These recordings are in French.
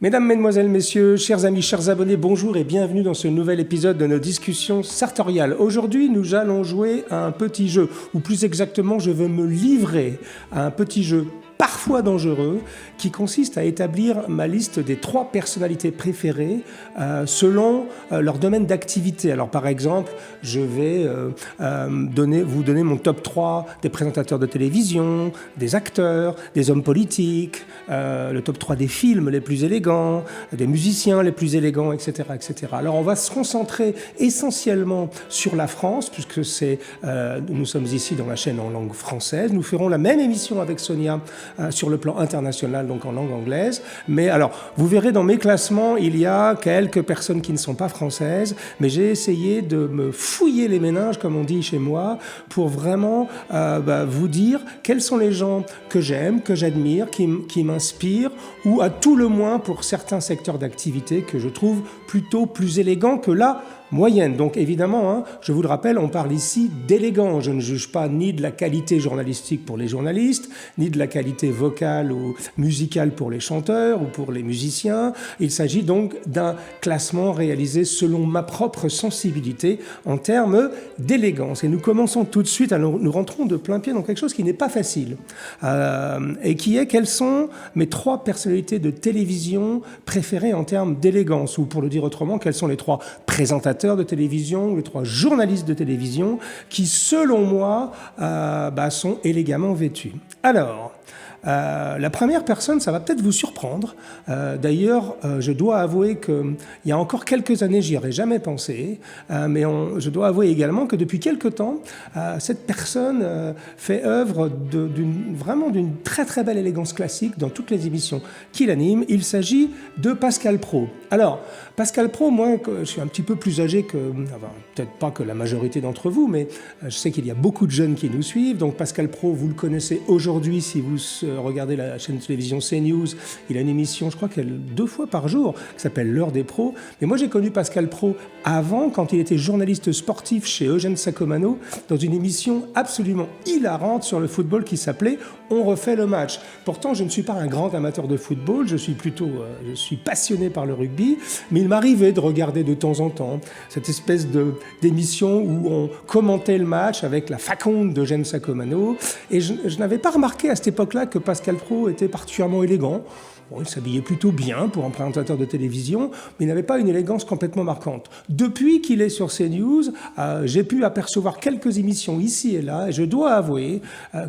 Mesdames, Mesdemoiselles, Messieurs, chers amis, chers abonnés, bonjour et bienvenue dans ce nouvel épisode de nos discussions sartoriales. Aujourd'hui, nous allons jouer à un petit jeu, ou plus exactement, je veux me livrer à un petit jeu parfois dangereux, qui consiste à établir ma liste des 3 personnalités préférées selon leur domaine d'activité. Alors par exemple, je vais vous donner mon top 3 des présentateurs de télévision, des acteurs, des hommes politiques, le top 3 des films les plus élégants, des musiciens les plus élégants, etc., etc. Alors on va se concentrer essentiellement sur la France, puisque nous sommes ici dans la chaîne en langue française. Nous ferons la même émission avec Sonia sur le plan international, donc en langue anglaise. Mais alors, vous verrez dans mes classements, il y a quelques personnes qui ne sont pas françaises, mais j'ai essayé de me fouiller les méninges, comme on dit chez moi, pour vraiment vous dire quels sont les gens que j'aime, que j'admire, qui m'inspirent, ou à tout le moins pour certains secteurs d'activité que je trouve plutôt plus élégants que la moyenne. Donc évidemment, je vous le rappelle, on parle ici d'élégance. Je ne juge pas ni de la qualité journalistique pour les journalistes, ni de la qualité vocale ou musicale pour les chanteurs ou pour les musiciens. Il s'agit donc d'un classement réalisé selon ma propre sensibilité en termes d'élégance. Et nous commençons tout de suite, alors nous rentrons de plein pied dans quelque chose qui n'est pas facile, et qui est quelles sont mes 3 personnalités de télévision préférées en termes d'élégance, ou pour le dire autrement, quels sont les 3 présentateurs de télévision, ou les 3 journalistes de télévision qui, selon moi, sont élégamment vêtus. Alors, la première personne, ça va peut-être vous surprendre. D'ailleurs, je dois avouer qu'il y a encore quelques années, j'y aurais jamais pensé, mais je dois avouer également que depuis quelque temps, cette personne fait œuvre vraiment d'une très très belle élégance classique dans toutes les émissions qu'il anime. Il s'agit de Pascal Praud. Alors, Pascal Praud, moi, je suis un petit peu plus âgé que, peut-être pas que la majorité d'entre vous, mais je sais qu'il y a beaucoup de jeunes qui nous suivent. Donc Pascal Praud, vous le connaissez aujourd'hui si vous regardez la chaîne de télévision CNews. Il a une émission, je crois qu'elle 2 fois par jour, qui s'appelle L'heure des pros. Mais moi, j'ai connu Pascal Praud avant, quand il était journaliste sportif chez Eugène Sacomano, dans une émission absolument hilarante sur le football qui s'appelait On refait le match. Pourtant, je ne suis pas un grand amateur de football, je suis passionné par le rugby, mais il m'arrivait de regarder de temps en temps cette espèce d'émission où on commentait le match avec la faconde d'Eugène Sacomano, et je n'avais pas remarqué à cette époque-là que Pascal Praud était particulièrement élégant. Bon, il s'habillait plutôt bien pour un présentateur de télévision, mais il n'avait pas une élégance complètement marquante. Depuis qu'il est sur CNews, j'ai pu apercevoir quelques émissions ici et là, et je dois avouer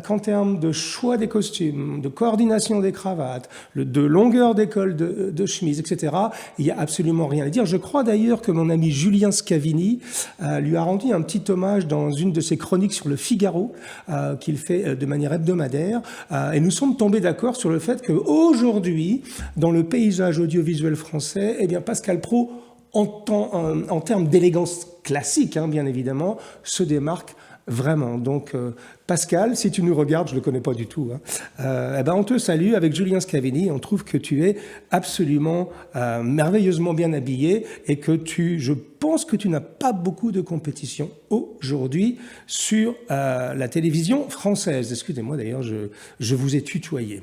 qu'en termes de choix des costumes, de coordination des cravates, de longueur des cols de chemise, etc., il n'y a absolument rien à dire. Je crois d'ailleurs que mon ami Julien Scavini lui a rendu un petit hommage dans une de ses chroniques sur le Figaro, qu'il fait de manière hebdomadaire, et nous sommes tombés d'accord sur le fait qu'aujourd'hui, dans le paysage audiovisuel français, eh bien Pascal Praud, en termes d'élégance classique, bien évidemment, se démarque vraiment. Donc Pascal, si tu nous regardes, je ne le connais pas du tout, on te salue avec Julien Scavini. On trouve que tu es absolument merveilleusement bien habillé, et que je pense que tu n'as pas beaucoup de compétition aujourd'hui sur la télévision française. Excusez-moi d'ailleurs, je vous ai tutoyé.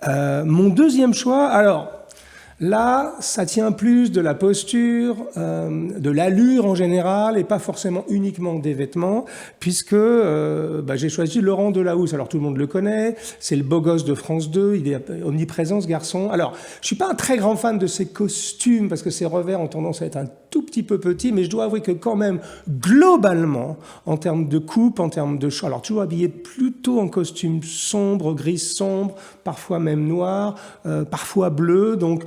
Mon deuxième choix, alors là, ça tient plus de la posture, de l'allure en général, et pas forcément uniquement des vêtements, puisque j'ai choisi Laurent Delahousse. Alors tout le monde le connaît, c'est le beau gosse de France 2, il est omniprésent ce garçon. Alors, je suis pas un très grand fan de ses costumes, parce que ses revers ont tendance à être un tout petit peu petits, mais je dois avouer que quand même, globalement, en termes de coupe, en termes de choix, alors toujours habillé plutôt en costume sombre, gris sombre, parfois même noir, parfois bleu, donc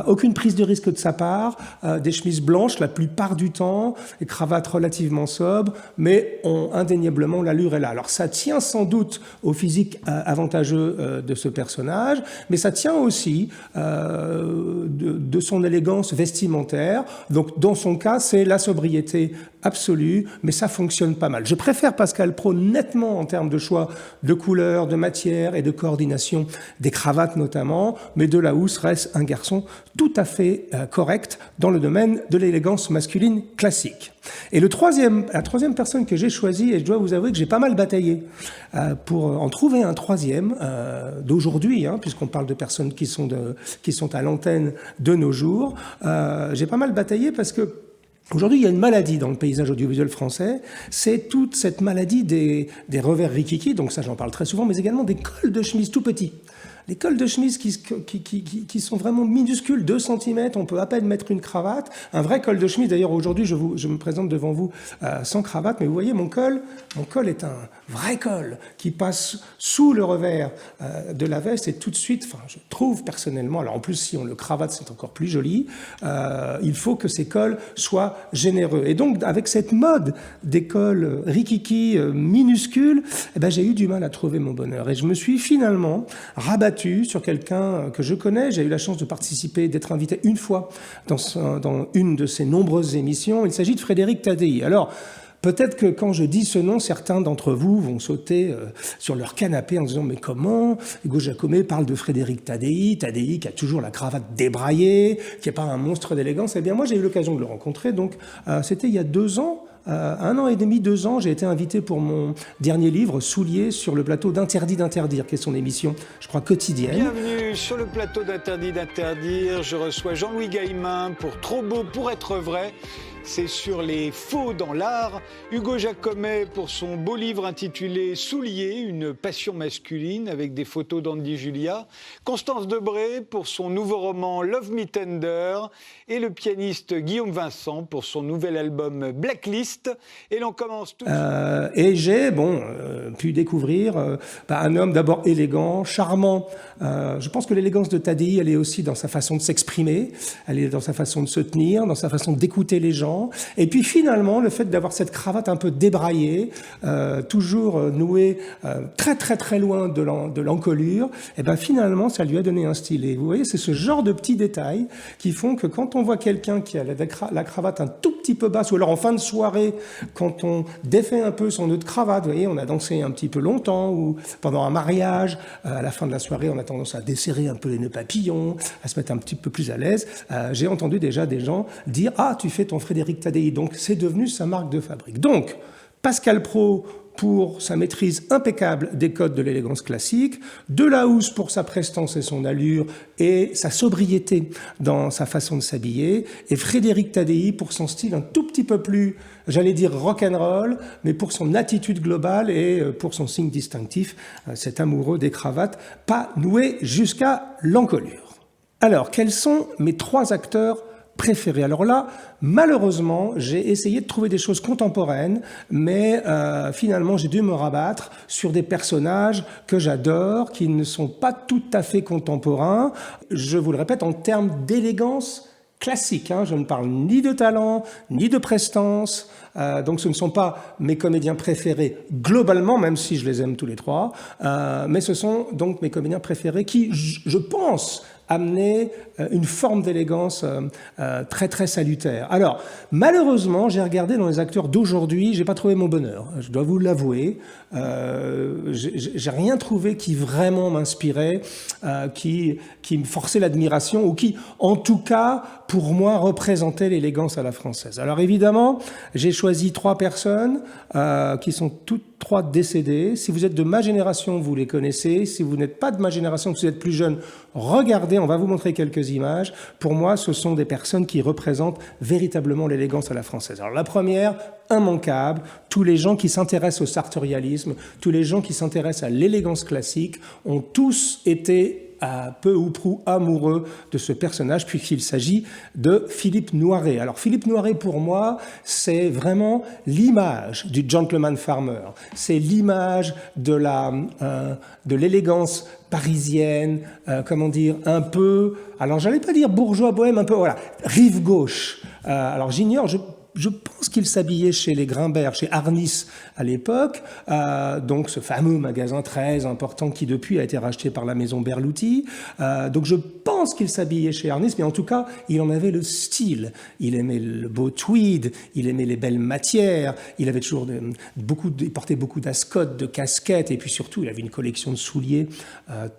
aucune prise de risque de sa part, des chemises blanches la plupart du temps, des cravates relativement sobres, mais indéniablement l'allure est là. Alors ça tient sans doute au physique avantageux de ce personnage, mais ça tient aussi de son élégance vestimentaire. Donc dans son cas, c'est la sobriété absolue, mais ça fonctionne pas mal. Je préfère Pascal Praud nettement en termes de choix de couleurs, de matière et de coordination des cravates notamment, mais Delahousse reste un garçon tout à fait correct dans le domaine de l'élégance masculine classique. Et la troisième personne que j'ai choisie, et je dois vous avouer que j'ai pas mal bataillé pour en trouver un troisième d'aujourd'hui, puisqu'on parle de personnes qui sont à l'antenne de nos jours. J'ai pas mal bataillé parce que aujourd'hui, il y a une maladie dans le paysage audiovisuel français, c'est toute cette maladie des revers rikiki, donc ça j'en parle très souvent, mais également des cols de chemise tout petits. Les cols de chemise qui sont vraiment minuscules, 2 cm, on peut à peine mettre une cravate. Un vrai col de chemise, d'ailleurs aujourd'hui je me présente devant vous sans cravate, mais vous voyez mon col est un vrai col qui passe sous le revers de la veste et tout de suite, je trouve personnellement, alors en plus si on le cravate c'est encore plus joli, il faut que ces cols soient généreux. Et donc avec cette mode des cols rikiki minuscules, j'ai eu du mal à trouver mon bonheur. Et je me suis finalement rabattu sur quelqu'un que je connais. J'ai eu la chance de participer, d'être invité une fois dans une de ses nombreuses émissions. Il s'agit de Frédéric Tadei. Alors, peut-être que quand je dis ce nom, certains d'entre vous vont sauter sur leur canapé en disant « Mais comment Hugo Jacomet parle de Frédéric Tadei qui a toujours la cravate débraillée, qui n'est pas un monstre d'élégance ?» Eh bien, moi, j'ai eu l'occasion de le rencontrer. Donc, c'était il y a 2 ans. 1 an et demi, 2 ans, j'ai été invité pour mon dernier livre, Souliers, sur le plateau d'Interdit d'interdire, qui est son émission, je crois, quotidienne. Bienvenue sur le plateau d'Interdit d'interdire. Je reçois Jean-Louis Gaillemin pour Trop beau pour être vrai. C'est sur les faux dans l'art. Hugo Jacomet pour son beau livre intitulé Souliers, une passion masculine avec des photos d'Andy Julia. Constance Debré pour son nouveau roman Love Me Tender. Et le pianiste Guillaume Vincent pour son nouvel album Blacklist. Et l'on commence tout de suite. Et j'ai pu découvrir un homme d'abord élégant, charmant. Je pense que l'élégance de Tadei, elle est aussi dans sa façon de s'exprimer, elle est dans sa façon de se tenir, dans sa façon d'écouter les gens. Et puis finalement, le fait d'avoir cette cravate un peu débraillée, toujours nouée très très très loin de l'encolure, finalement, ça lui a donné un style. Et vous voyez, c'est ce genre de petits détails qui font que quand on voit quelqu'un qui a la cravate un tout petit peu basse, ou alors en fin de soirée, quand on défait un peu son nœud de cravate, vous voyez, on a dansé un petit peu longtemps, ou pendant un mariage, à la fin de la soirée, on a tendance à desserrer un peu les nœuds papillons, à se mettre un petit peu plus à l'aise. J'ai entendu déjà des gens dire « Ah, tu fais ton Frédéric Tadei », donc c'est devenu sa marque de fabrique. Donc, Pascal Praud pour sa maîtrise impeccable des codes de l'élégance classique, Delahousse pour sa prestance et son allure et sa sobriété dans sa façon de s'habiller, et Frédéric Tadei pour son style un tout petit peu plus, j'allais dire rock'n'roll, mais pour son attitude globale et pour son signe distinctif, cet amoureux des cravates, pas noué jusqu'à l'encolure. Alors, quels sont mes 3 acteurs préférés? Alors là, malheureusement, j'ai essayé de trouver des choses contemporaines, mais finalement, j'ai dû me rabattre sur des personnages que j'adore, qui ne sont pas tout à fait contemporains. Je vous le répète, en termes d'élégance classique, je ne parle ni de talent, ni de prestance, donc ce ne sont pas mes comédiens préférés globalement, même si je les aime tous les 3, mais ce sont donc mes comédiens préférés qui, je pense, amener une forme d'élégance très très salutaire. Alors, malheureusement, j'ai regardé dans les acteurs d'aujourd'hui, j'ai pas trouvé mon bonheur, je dois vous l'avouer. J'ai rien trouvé qui vraiment m'inspirait, qui me forçait l'admiration, ou qui, en tout cas, pour moi, représentait l'élégance à la française. Alors évidemment, j'ai choisi 3 personnes qui sont toutes 3 décédées. Si vous êtes de ma génération, vous les connaissez. Si vous n'êtes pas de ma génération, que vous êtes plus jeune, regardez, on va vous montrer quelques images. Pour moi, ce sont des personnes qui représentent véritablement l'élégance à la française. Alors la première, immanquable, tous les gens qui s'intéressent au sartorialisme, tous les gens qui s'intéressent à l'élégance classique ont tous été peu ou prou amoureux de ce personnage, puisqu'il s'agit de Philippe Noiret. Alors Philippe Noiret, pour moi, c'est vraiment l'image du gentleman farmer. C'est l'image de l'élégance parisienne, un peu, alors j'allais pas dire bourgeois bohème, un peu, voilà, rive gauche. Alors j'ignore, je pense qu'il s'habillait chez les Grimbert, chez Arnis à l'époque, donc ce fameux magasin très important qui depuis a été racheté par la maison Berluti. Donc je pense qu'il s'habillait chez Arnis, mais en tout cas, il en avait le style. Il aimait le beau tweed, il aimait les belles matières, il avait toujours il portait beaucoup d'ascottes, de casquettes, et puis surtout, il avait une collection de souliers,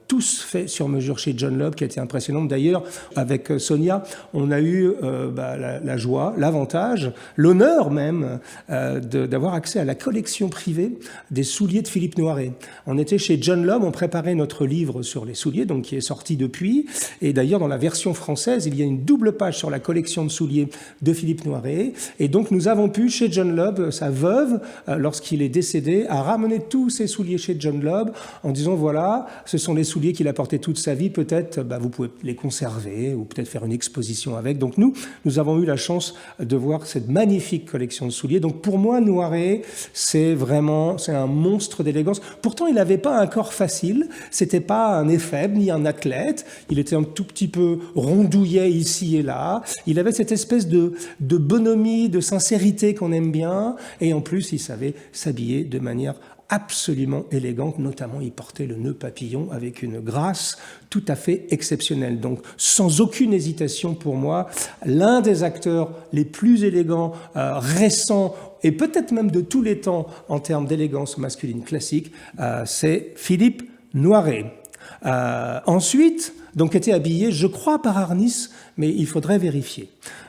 tous faits sur mesure chez John Lobb, qui a été impressionnante. D'ailleurs, avec Sonia, on a eu la joie, l'avantage l'honneur même d'avoir accès à la collection privée des souliers de Philippe Noiret. On était chez John Lobb, on préparait notre livre sur les souliers, donc qui est sorti depuis. Et d'ailleurs, dans la version française, il y a une double page sur la collection de souliers de Philippe Noiret. Et donc, nous avons pu, chez John Lobb, sa veuve, lorsqu'il est décédé, a ramené tous ses souliers chez John Lobb en disant, voilà, ce sont les souliers qu'il a portés toute sa vie, peut-être vous pouvez les conserver ou peut-être faire une exposition avec. Donc nous avons eu la chance de voir cette magnifique collection de souliers. Donc pour moi, Noiret, c'est un monstre d'élégance. Pourtant, il n'avait pas un corps facile, c'était pas un éphèbe ni un athlète, il était un tout petit peu rondouillet ici et là, il avait cette espèce de bonhomie, de sincérité qu'on aime bien, et en plus, il savait s'habiller de manière absolument élégante, notamment il portait le nœud papillon avec une grâce tout à fait exceptionnelle. Donc sans aucune hésitation pour moi, l'un des acteurs les plus élégants, récents et peut-être même de tous les temps en termes d'élégance masculine classique, c'est Philippe Noiret. Ensuite, donc était habillé, je crois, par Arnis, mais il faudrait vérifier.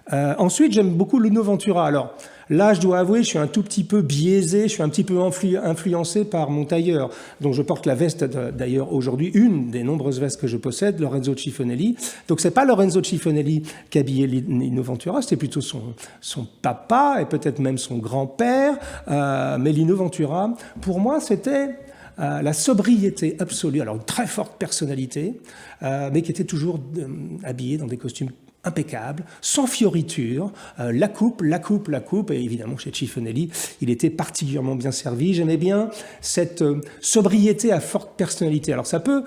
Ensuite, j'aime beaucoup Lino Ventura. Alors, là, je dois avouer, je suis un tout petit peu biaisé, je suis un petit peu influencé par mon tailleur. Donc, je porte la veste, d'ailleurs, aujourd'hui, une des nombreuses vestes que je possède, Lorenzo Cifonelli. Donc, c'est pas Lorenzo Cifonelli qui habillait Lino Ventura, c'était plutôt son papa et peut-être même son grand-père. Mais Lino Ventura, pour moi, c'était la sobriété absolue. Alors, une très forte personnalité, mais qui était toujours habillé dans des costumes impeccable, sans fioritures, la coupe, et évidemment chez Cifonelli, il était particulièrement bien servi. J'aimais bien cette sobriété à forte personnalité. Alors ça peut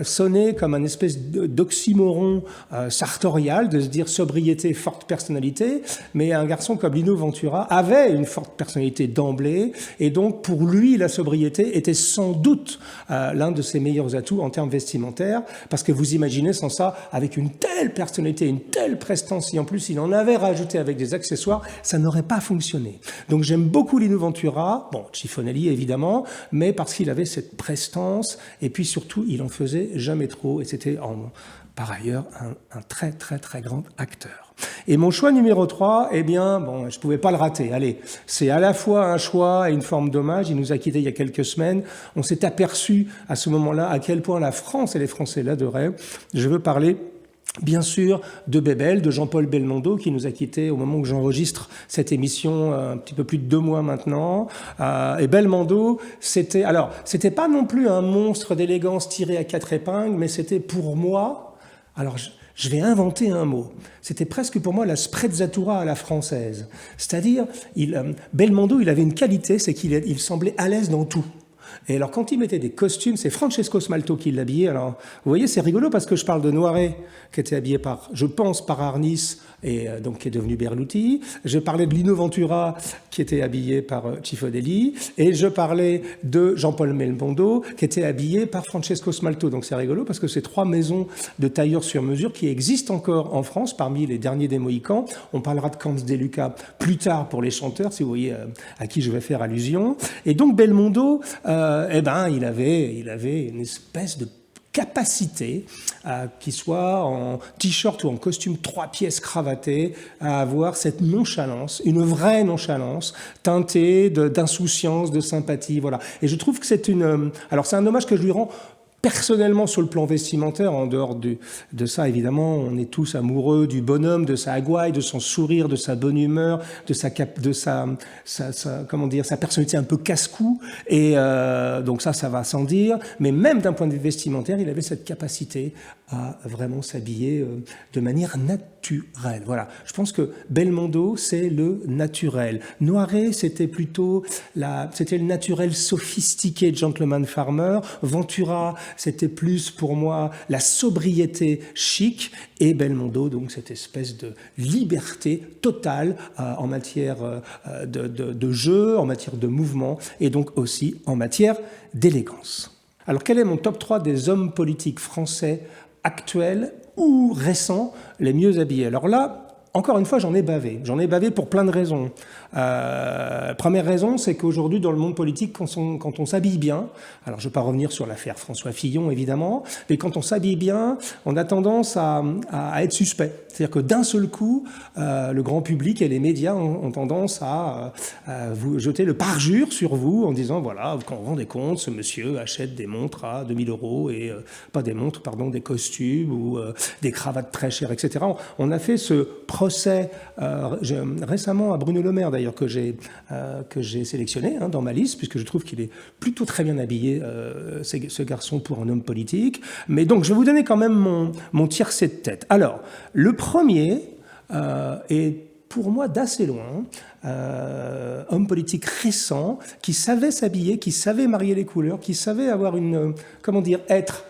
sonner comme un espèce d'oxymoron sartorial, de se dire sobriété, forte personnalité, mais un garçon comme Lino Ventura avait une forte personnalité d'emblée, et donc pour lui, la sobriété était sans doute l'un de ses meilleurs atouts en termes vestimentaires, parce que vous imaginez sans ça, avec une telle personnalité, une telle prestance, si en plus il en avait rajouté avec des accessoires, ça n'aurait pas fonctionné. Donc j'aime beaucoup Lino Ventura, bon, Cifonelli évidemment, mais parce qu'il avait cette prestance, et puis surtout, il en faisait jamais trop, et c'était par ailleurs un très très très grand acteur. Et mon choix numéro 3, eh bien, bon, je pouvais pas le rater. Allez, c'est à la fois un choix et une forme d'hommage. Il nous a quittés il y a quelques semaines. On s'est aperçu à ce moment-là à quel point la France et les Français l'adoraient. Je veux parler bien sûr de Bébel, de Jean-Paul Belmondo, qui nous a quittés au moment où j'enregistre cette émission, un petit peu plus de 2 mois maintenant. Et Belmondo, c'était pas non plus un monstre d'élégance tiré à 4 épingles, mais c'était pour moi, alors je vais inventer un mot, c'était presque pour moi la sprezzatura à la française. C'est-à-dire, Belmondo, il avait une qualité, c'est qu'il semblait à l'aise dans tout. Et alors, quand il mettait des costumes, c'est Francesco Smalto qui l'habillait. Alors, vous voyez, c'est rigolo parce que je parle de Noiret, qui était habillé par, je pense, par Arnis, et donc qui est devenu Berluti. Je parlais de Lino Ventura, qui était habillé par Cifonelli. Et je parlais de Jean-Paul Belmondo, qui était habillé par Francesco Smalto. Donc, c'est rigolo parce que c'est 3 maisons de tailleurs sur mesure qui existent encore en France, parmi les derniers des Mohicans. On parlera de Camps de Lucca plus tard pour les chanteurs, si vous voyez à qui je vais faire allusion. Et donc, Belmondo, il avait une espèce de capacité, qu'il soit en t-shirt ou en costume 3 pièces cravaté, à avoir cette nonchalance, une vraie nonchalance, teintée d'insouciance, de sympathie, voilà. Et je trouve que c'est c'est un hommage que je lui rends personnellement sur le plan vestimentaire, en dehors de ça, évidemment, on est tous amoureux du bonhomme, de sa gouaille, de son sourire, de sa bonne humeur, de sa personnalité un peu casse-cou. Et donc ça va sans dire. Mais même d'un point de vue vestimentaire, il avait cette capacité à vraiment s'habiller de manière naturelle. Voilà. Je pense que Belmondo, c'est le naturel. Noiret, c'était plutôt c'était le naturel sophistiqué, gentleman farmer. Ventura, c'était plus pour moi la sobriété chic, et Belmondo, donc cette espèce de liberté totale en matière de jeu, en matière de mouvement, et donc aussi en matière d'élégance. Alors quel est mon top 3 des hommes politiques français actuels ou récents les mieux habillés? Alors là, encore une fois, j'en ai bavé. J'en ai bavé pour plein de raisons. Première raison, c'est qu'aujourd'hui, dans le monde politique, quand on s'habille bien, alors je ne vais pas revenir sur l'affaire François Fillon, évidemment, mais quand on s'habille bien, on a tendance à être suspect. C'est-à-dire que d'un seul coup, le grand public et les médias ont tendance à vous jeter le parjure sur vous en disant, voilà, quand vous vous rendez compte, ce monsieur achète des montres à 2000 € et pas des montres, pardon, des costumes ou des cravates très chères, etc. On a fait ce procès récemment à Bruno Le Maire, d'ailleurs, que j'ai sélectionné dans ma liste, puisque je trouve qu'il est plutôt très bien habillé, ce garçon, pour un homme politique. Mais donc, je vais vous donner quand même mon tiercé de tête. Alors, le premier est pour moi d'assez loin, homme politique récent, qui savait s'habiller, qui savait marier les couleurs, qui savait avoir être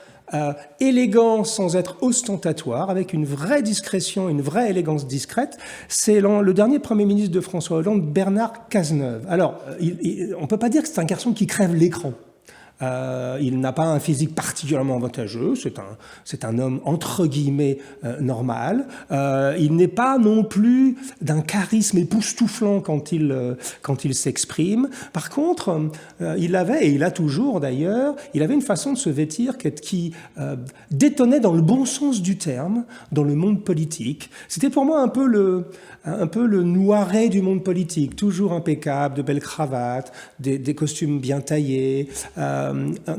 élégant sans être ostentatoire, avec une vraie discrétion, une vraie élégance discrète. C'est le dernier Premier ministre de François Hollande, Bernard Cazeneuve. Alors, on ne peut pas dire que c'est un garçon qui crève l'écran. Il n'a pas un physique particulièrement avantageux, c'est un homme entre guillemets normal. Il n'est pas non plus d'un charisme époustouflant quand il s'exprime. Par contre, il avait, et il a toujours d'ailleurs, il avait une façon de se vêtir qui détonnait dans le bon sens du terme dans le monde politique. C'était pour moi un peu le Noiret du monde politique, toujours impeccable, de belles cravates, des costumes bien taillés,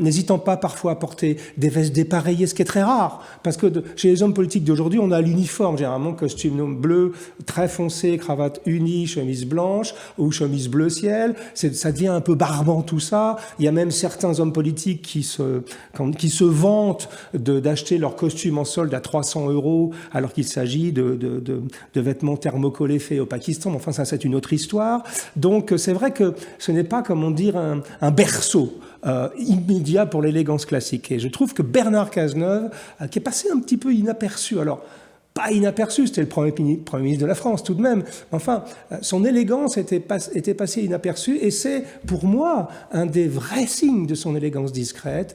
n'hésitant pas parfois à porter des vestes dépareillées, ce qui est très rare, parce que chez les hommes politiques d'aujourd'hui, on a l'uniforme, généralement costume bleu très foncé, cravate unie, chemise blanche ou chemise bleu ciel. Ça devient un peu barbant tout ça. Il y a même certains hommes politiques qui se vantent d'acheter leur costume en solde à 300 € alors qu'il s'agit de vêtements thermocollés faits au Pakistan. Enfin, ça, c'est une autre histoire. Donc, c'est vrai que ce n'est pas, comment dire, un berceau immédiat pour l'élégance classique. Et je trouve que Bernard Cazeneuve, qui est passé un petit peu inaperçu, alors pas inaperçu, c'était le premier ministre de la France tout de même, enfin, son élégance était passée inaperçue, et c'est pour moi un des vrais signes de son élégance discrète.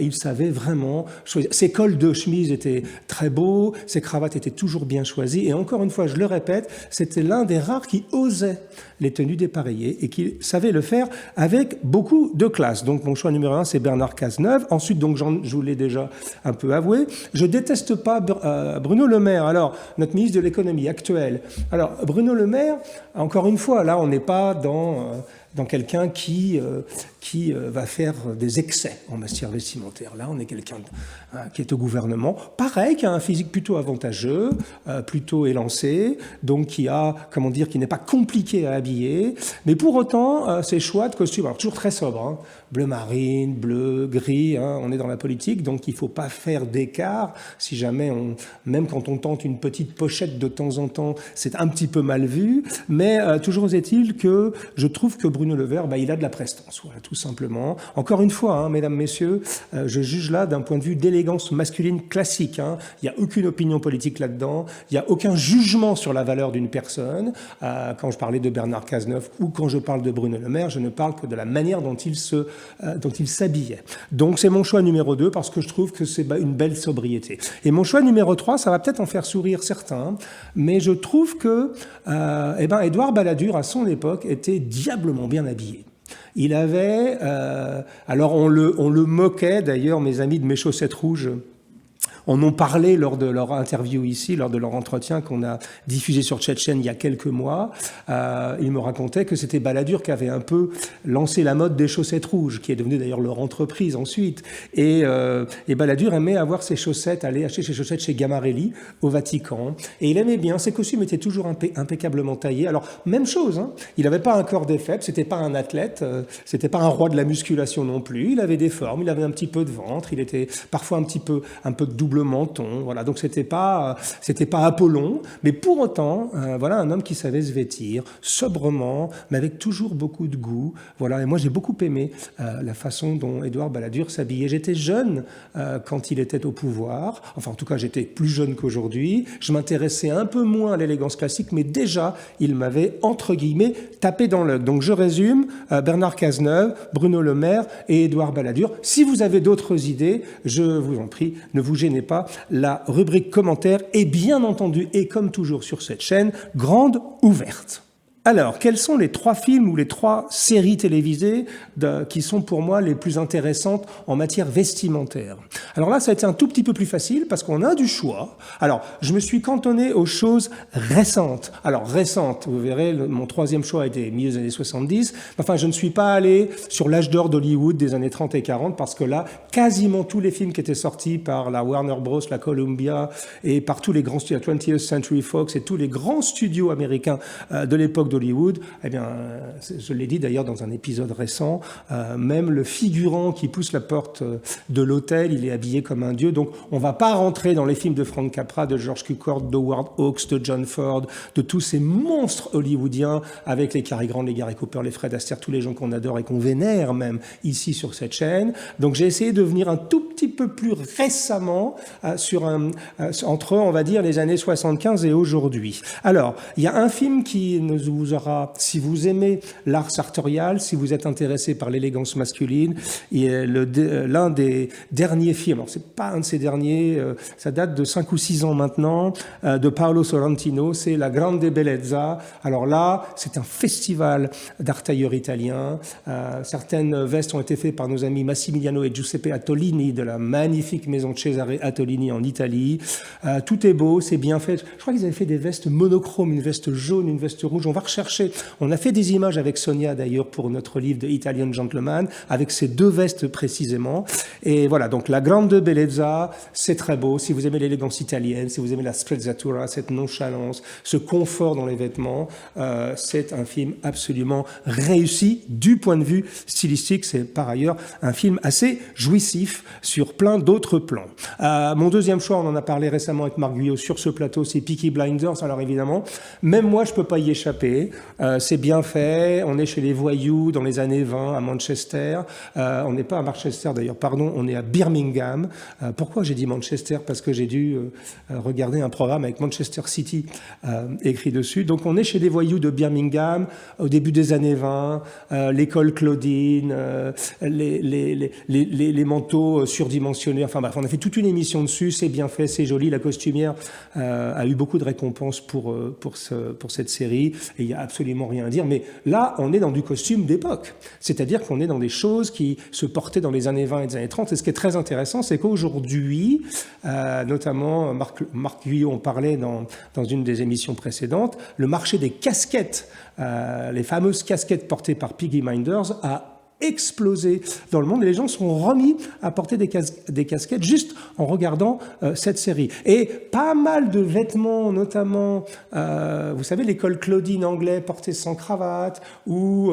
Il savait vraiment choisir. Ses cols de chemise étaient très beaux, ses cravates étaient toujours bien choisies, et encore une fois, je le répète, c'était l'un des rares qui osait les tenues dépareillées et qui savait le faire avec beaucoup de classe. Donc mon choix numéro 1, c'est Bernard Cazeneuve. Ensuite, donc je vous l'ai déjà un peu avoué, je déteste pas Bruno Le Maire, alors notre ministre de l'économie actuel. Alors Bruno Le Maire, encore une fois, là on n'est pas dans quelqu'un qui va faire des excès en matière vestimentaire. Là, on est quelqu'un qui est au gouvernement, pareil, qui a un physique plutôt avantageux, plutôt élancé, donc qui n'est pas compliqué à habiller, mais pour autant, ses choix de costumes, alors toujours très sobres, bleu marine, bleu, gris, on est dans la politique, donc il ne faut pas faire d'écart. Si jamais, même quand on tente une petite pochette de temps en temps, c'est un petit peu mal vu, mais toujours est-il que je trouve que Bruno Le Maire, il a de la prestance, voilà, tout simplement. Encore une fois, mesdames, messieurs, je juge là d'un point de vue d'élégance masculine classique. Il n'y a aucune opinion politique là-dedans, il n'y a aucun jugement sur la valeur d'une personne. Quand je parlais de Bernard Cazeneuve ou quand je parle de Bruno Le Maire, je ne parle que de la manière dont il s'habillait. Donc c'est mon choix numéro 2 parce que je trouve que c'est une belle sobriété. Et mon choix numéro 3, ça va peut-être en faire sourire certains, mais je trouve que Édouard Balladur, à son époque, était diablement bien habillé. Il avait, alors on le moquait d'ailleurs, mes amis de Mes Chaussettes Rouges en ont parlé lors de leur interview ici, lors de leur entretien qu'on a diffusé sur Tchétchène il y a quelques mois. Ils me racontaient que c'était Balladur qui avait un peu lancé la mode des chaussettes rouges, qui est devenue d'ailleurs leur entreprise ensuite. Et Balladur aimait avoir ses chaussettes, aller acheter ses chaussettes chez Gamarelli au Vatican. Et il aimait bien, ses costumes étaient toujours impeccablement taillés. Alors, même chose, il n'avait pas un corps des faibles, c'était pas un athlète, c'était pas un roi de la musculation non plus. Il avait des formes, il avait un petit peu de ventre, il était parfois un peu de double menton, voilà. Donc c'était pas Apollon, mais pour autant, voilà, un homme qui savait se vêtir sobrement, mais avec toujours beaucoup de goût, voilà. Et moi j'ai beaucoup aimé la façon dont Édouard Balladur s'habillait. J'étais jeune quand il était au pouvoir, enfin en tout cas j'étais plus jeune qu'aujourd'hui. Je m'intéressais un peu moins à l'élégance classique, mais déjà il m'avait entre guillemets tapé dans l'œil. Donc je résume, Bernard Cazeneuve, Bruno Le Maire et Édouard Balladur. Si vous avez d'autres idées, je vous en prie, ne vous gênez pas pas la rubrique commentaires et bien entendu, et comme toujours sur cette chaîne, grande ouverte. Alors, quels sont les 3 films ou les 3 séries télévisées qui sont pour moi les plus intéressantes en matière vestimentaire? Alors là, ça a été un tout petit peu plus facile parce qu'on a du choix. Alors, je me suis cantonné aux choses récentes. Alors, récentes, vous verrez, mon 3e choix a été milieu des années 70. Enfin, je ne suis pas allé sur l'âge d'or d'Hollywood des années 30 et 40 parce que là, quasiment tous les films qui étaient sortis par la Warner Bros, la Columbia et par tous les grands studios, 20th Century Fox et tous les grands studios américains de l'époque d'Hollywood, eh bien, je l'ai dit d'ailleurs dans un épisode récent, même le figurant qui pousse la porte de l'hôtel, il est habillé comme un dieu. Donc, on ne va pas rentrer dans les films de Frank Capra, de George Cukor, de Howard Hawks, de John Ford, de tous ces monstres hollywoodiens avec les Cary Grant, les Gary Cooper, les Fred Astaire, tous les gens qu'on adore et qu'on vénère même ici sur cette chaîne. Donc, j'ai essayé de venir un tout petit peu plus récemment entre, on va dire, les années 75 et aujourd'hui. Alors, il y a un film qui vous aura, si vous aimez l'art sartorial, si vous êtes intéressé par l'élégance masculine, l'un des derniers films, alors c'est pas un de ces derniers, ça date de 5 ou 6 ans maintenant, de Paolo Sorrentino, c'est La Grande Bellezza. Alors là, c'est un festival d'art tailleur italien. Certaines vestes ont été faites par nos amis Massimiliano et Giuseppe Attolini de la magnifique maison de Cesare Attolini en Italie. Tout est beau, c'est bien fait. Je crois qu'ils avaient fait des vestes monochromes, une veste jaune, une veste rouge. On va rechercher. On a fait des images avec Sonia d'ailleurs pour notre livre de Italian Gentleman, avec ces 2 vestes précisément. Et voilà, donc La Grande Bellezza, c'est très beau. Si vous aimez l'élégance italienne, si vous aimez la sprezzatura, cette nonchalance, ce confort dans les vêtements, c'est un film absolument réussi du point de vue stylistique. C'est par ailleurs un film assez jouissif sur plein d'autres plans. Mon 2e choix, on en a parlé récemment avec Marc Guyot sur ce plateau, c'est Peaky Blinders. Alors évidemment, même moi, je peux pas y échapper. C'est bien fait. On est chez les voyous dans les années 20 à Manchester. On n'est pas à Manchester d'ailleurs, pardon, on est à Birmingham. Pourquoi j'ai dit Manchester? Parce que j'ai dû regarder un programme avec Manchester City écrit dessus. Donc on est chez les voyous de Birmingham au début des années 20, l'école Claudine, les manteaux surdimensionnés. Enfin bref, on a fait toute une émission dessus. C'est bien fait, c'est joli. La costumière a eu beaucoup de récompenses pour cette série. Et il n'y a absolument rien à dire. Mais là, on est dans du costume d'époque. C'est-à-dire qu'on est dans des choses qui se portaient dans les années 20 et les années 30. Et ce qui est très intéressant, c'est qu'aujourd'hui, notamment, Marc Guyot en parlait dans une des émissions précédentes, le marché des casquettes, les fameuses casquettes portées par Peaky Blinders, a explosé dans le monde et les gens sont remis à porter des casquettes juste en regardant cette série. Et pas mal de vêtements, notamment, vous savez, l'école Claudine anglais portée sans cravate ou,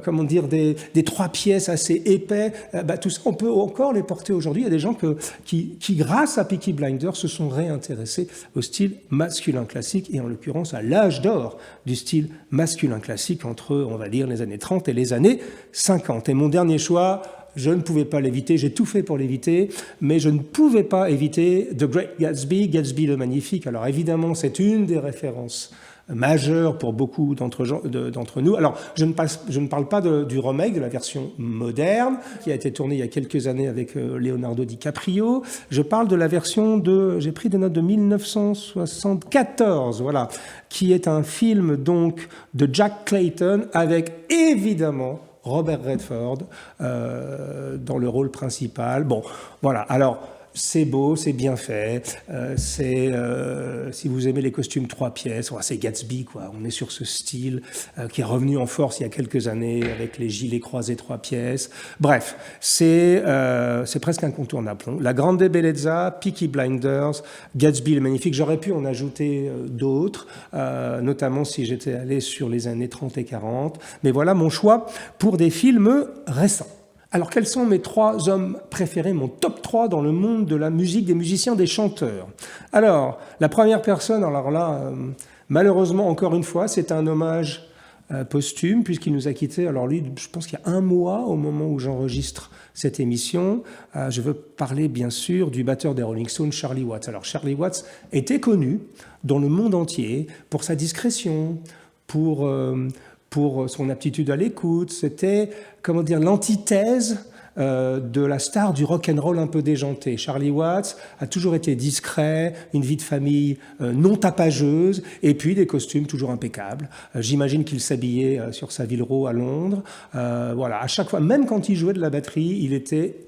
comment dire, des 3 pièces assez épais, tout ça, on peut encore les porter aujourd'hui. Il y a des gens qui, grâce à Peaky Blinders, se sont réintéressés au style masculin classique et en l'occurrence à l'âge d'or du style masculin classique entre, on va dire, les années 30 et les années 50. Et mon dernier choix, je ne pouvais pas l'éviter, j'ai tout fait pour l'éviter, mais je ne pouvais pas éviter The Great Gatsby, Gatsby le Magnifique. Alors évidemment, c'est une des références majeures pour beaucoup d'entre nous. Alors, je ne parle pas du remake, de la version moderne, qui a été tournée il y a quelques années avec Leonardo DiCaprio. Je parle de la version j'ai pris des notes de 1974, voilà, qui est un film donc de Jack Clayton avec évidemment Robert Redford dans le rôle principal. Bon, voilà. Alors, c'est beau, c'est bien fait. Si vous aimez les costumes 3 pièces, c'est Gatsby, quoi. On est sur ce style qui est revenu en force il y a quelques années avec les gilets croisés 3 pièces. Bref, c'est presque incontournable. La Grande Bellezza, Peaky Blinders, Gatsby le Magnifique. J'aurais pu en ajouter d'autres, notamment si j'étais allé sur les années 30 et 40. Mais voilà mon choix pour des films récents. Alors, quels sont mes 3 hommes préférés, mon top 3 dans le monde de la musique, des musiciens, des chanteurs? Alors, la première personne, alors là, malheureusement, encore une fois, c'est un hommage posthume, puisqu'il nous a quittés. Alors lui, je pense qu'il y a 1 mois, au moment où j'enregistre cette émission, je veux parler, bien sûr, du batteur des Rolling Stones, Charlie Watts. Alors, Charlie Watts était connu dans le monde entier pour sa discrétion, pour son aptitude à l'écoute. C'était, comment dire, l'antithèse de la star du rock'n'roll un peu déjanté. Charlie Watts a toujours été discret, une vie de famille non tapageuse, et puis des costumes toujours impeccables. J'imagine qu'il s'habillait sur Savile Row à Londres. Voilà, à chaque fois, même quand il jouait de la batterie, il était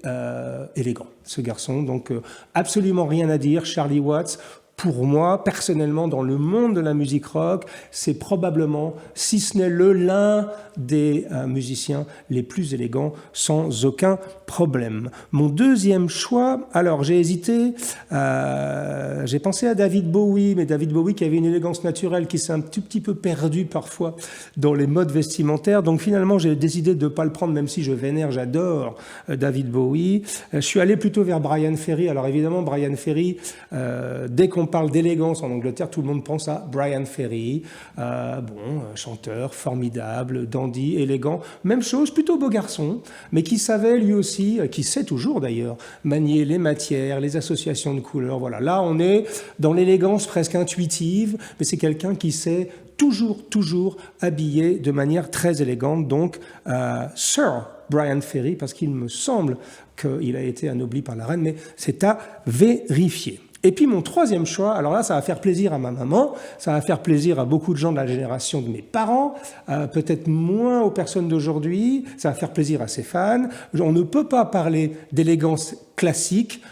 élégant, ce garçon. Donc absolument rien à dire. Charlie Watts, pour moi, personnellement, dans le monde de la musique rock, c'est probablement, si ce n'est l'un des musiciens les plus élégants, sans aucun problème. Mon deuxième choix, alors j'ai hésité, j'ai pensé à David Bowie, mais David Bowie qui avait une élégance naturelle qui s'est un tout petit peu perdue parfois dans les modes vestimentaires, donc finalement j'ai décidé de ne pas le prendre, même si je vénère, j'adore David Bowie. Je suis allé plutôt vers Brian Ferry. Alors évidemment, Brian Ferry, dès qu'on parle d'élégance en Angleterre, tout le monde pense à Brian Ferry, chanteur formidable, dandy, élégant, même chose, plutôt beau garçon, mais qui savait lui aussi, qui sait toujours d'ailleurs, manier les matières, les associations de couleurs. Voilà, là on est dans l'élégance presque intuitive, mais c'est quelqu'un qui sait toujours habillé de manière très élégante. Donc Sir Brian Ferry, parce qu'il me semble qu'il a été anobli par la reine, mais c'est à vérifier. Et puis mon troisième choix, alors là ça va faire plaisir à ma maman, ça va faire plaisir à beaucoup de gens de la génération de mes parents, peut-être moins aux personnes d'aujourd'hui, ça va faire plaisir à ses fans. On ne peut pas parler d'élégance classique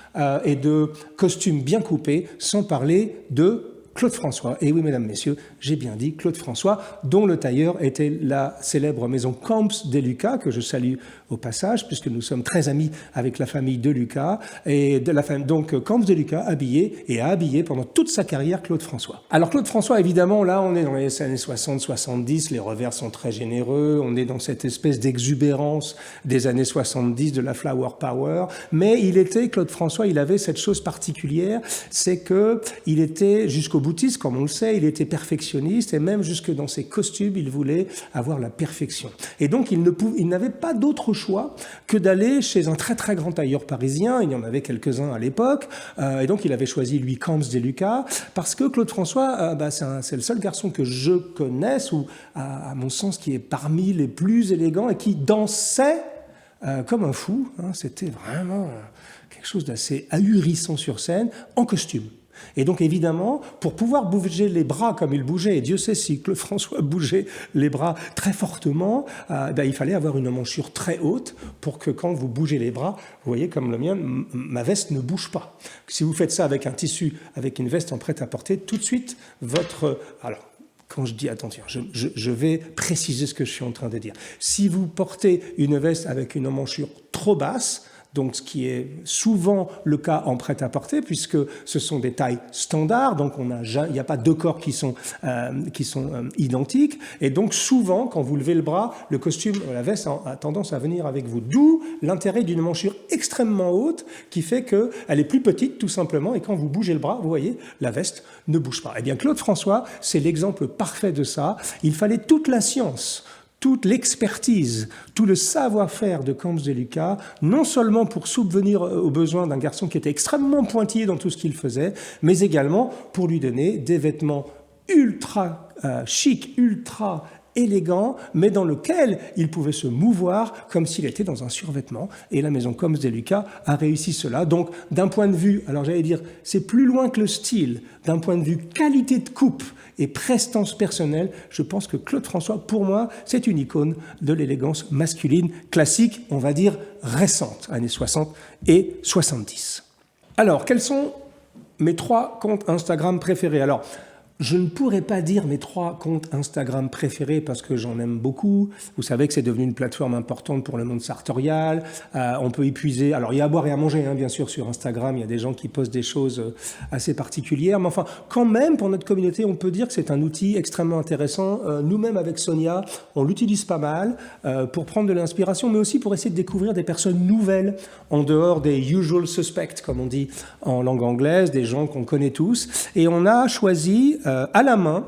et de costumes bien coupés sans parler de Claude François. Et oui, mesdames, messieurs, j'ai bien dit Claude François, dont le tailleur était la célèbre maison Camps de Lucas, que je salue au passage, puisque nous sommes très amis avec la famille de Lucas. Et de la famille, donc, Camps de Lucas a habillé pendant toute sa carrière Claude François. Alors, Claude François, évidemment, là, on est dans les années 60-70, les revers sont très généreux, on est dans cette espèce d'exubérance des années 70, de la flower power, mais Claude François, il avait cette chose particulière, c'est que il était jusqu'au boutiste, comme on le sait, il était perfectionniste, et même jusque dans ses costumes, il voulait avoir la perfection. Et donc, il n'avait pas d'autre choix que d'aller chez un très très grand tailleur parisien, il y en avait quelques-uns à l'époque, et donc il avait choisi lui Camps de Lucas, parce que Claude François, c'est le seul garçon que je connaisse, ou à mon sens qui est parmi les plus élégants, et qui dansait comme un fou, hein, c'était vraiment quelque chose d'assez ahurissant sur scène, en costume. Et donc évidemment, pour pouvoir bouger les bras comme il bougeait, et Dieu sait si Claude François bougeait les bras très fortement, il fallait avoir une emmanchure très haute pour que quand vous bougez les bras, vous voyez comme le mien, ma veste ne bouge pas. Si vous faites ça avec un tissu, avec une veste en prêt-à-porter, tout de suite, alors, quand je dis, attention, je vais préciser ce que je suis en train de dire. Si vous portez une veste avec une emmanchure trop basse, donc ce qui est souvent le cas en prêt-à-porter, puisque ce sont des tailles standards, donc il n'y a pas deux corps qui sont identiques, et donc souvent, quand vous levez le bras, le costume, la veste a tendance à venir avec vous. D'où l'intérêt d'une emmanchure extrêmement haute, qui fait qu'elle est plus petite, tout simplement, et quand vous bougez le bras, vous voyez, la veste ne bouge pas. Eh bien, Claude François, c'est l'exemple parfait de ça. Il fallait toute la science, toute l'expertise, tout le savoir-faire de Camps de Lucas, non seulement pour subvenir aux besoins d'un garçon qui était extrêmement pointillé dans tout ce qu'il faisait, mais également pour lui donner des vêtements ultra chics, ultra élégant, mais dans lequel il pouvait se mouvoir comme s'il était dans un survêtement. Et la maison Camps de Lucas a réussi cela. Donc, d'un point de vue, alors j'allais dire, c'est plus loin que le style, d'un point de vue qualité de coupe et prestance personnelle, je pense que Claude François, pour moi, c'est une icône de l'élégance masculine classique, on va dire récente, années 60 et 70. Alors, quels sont mes 3 comptes Instagram préférés ? Alors, je ne pourrais pas dire mes 3 comptes Instagram préférés parce que j'en aime beaucoup. Vous savez que c'est devenu une plateforme importante pour le monde sartorial. On peut y puiser. Alors, il y a à boire et à manger, hein, bien sûr, sur Instagram. Il y a des gens qui postent des choses assez particulières. Mais enfin, quand même, pour notre communauté, on peut dire que c'est un outil extrêmement intéressant. Nous-mêmes, avec Sonia, on l'utilise pas mal pour prendre de l'inspiration, mais aussi pour essayer de découvrir des personnes nouvelles en dehors des usual suspects, comme on dit en langue anglaise, des gens qu'on connaît tous. Et on a choisi à la main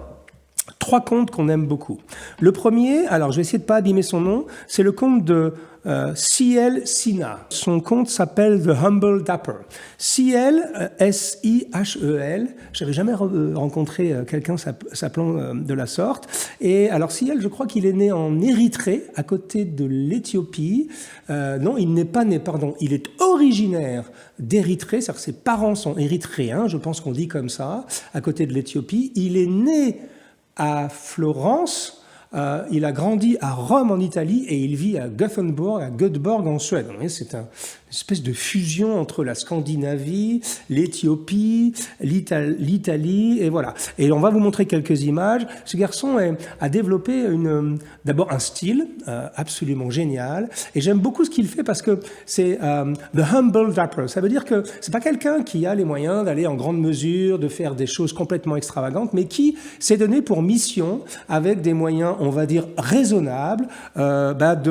3 contes qu'on aime beaucoup. Le premier, alors je vais essayer de ne pas abîmer son nom, c'est le conte de C.L. Sina. Son conte s'appelle The Humble Dapper. C.L., S-I-H-E-L. J'avais jamais rencontré quelqu'un s'appelant de la sorte. Et alors C.L., je crois qu'il est né en Érythrée, à côté de l'Éthiopie. Non, il n'est pas né, pardon. Il est originaire d'Érythrée, c'est-à-dire que ses parents sont érythréens, je pense qu'on dit comme ça, à côté de l'Éthiopie. Il est né à Florence. Il a grandi à Rome en Italie et il vit à Gothenburg, à Göteborg en Suède. Vous voyez, c'est une espèce de fusion entre la Scandinavie, l'Éthiopie, l'Italie, et voilà. Et on va vous montrer quelques images. Ce garçon a développé d'abord un style absolument génial. Et j'aime beaucoup ce qu'il fait parce que c'est the humble dapper. Ça veut dire que c'est pas quelqu'un qui a les moyens d'aller en grande mesure, de faire des choses complètement extravagantes, mais qui s'est donné pour mission, avec des moyens, on va dire, raisonnables,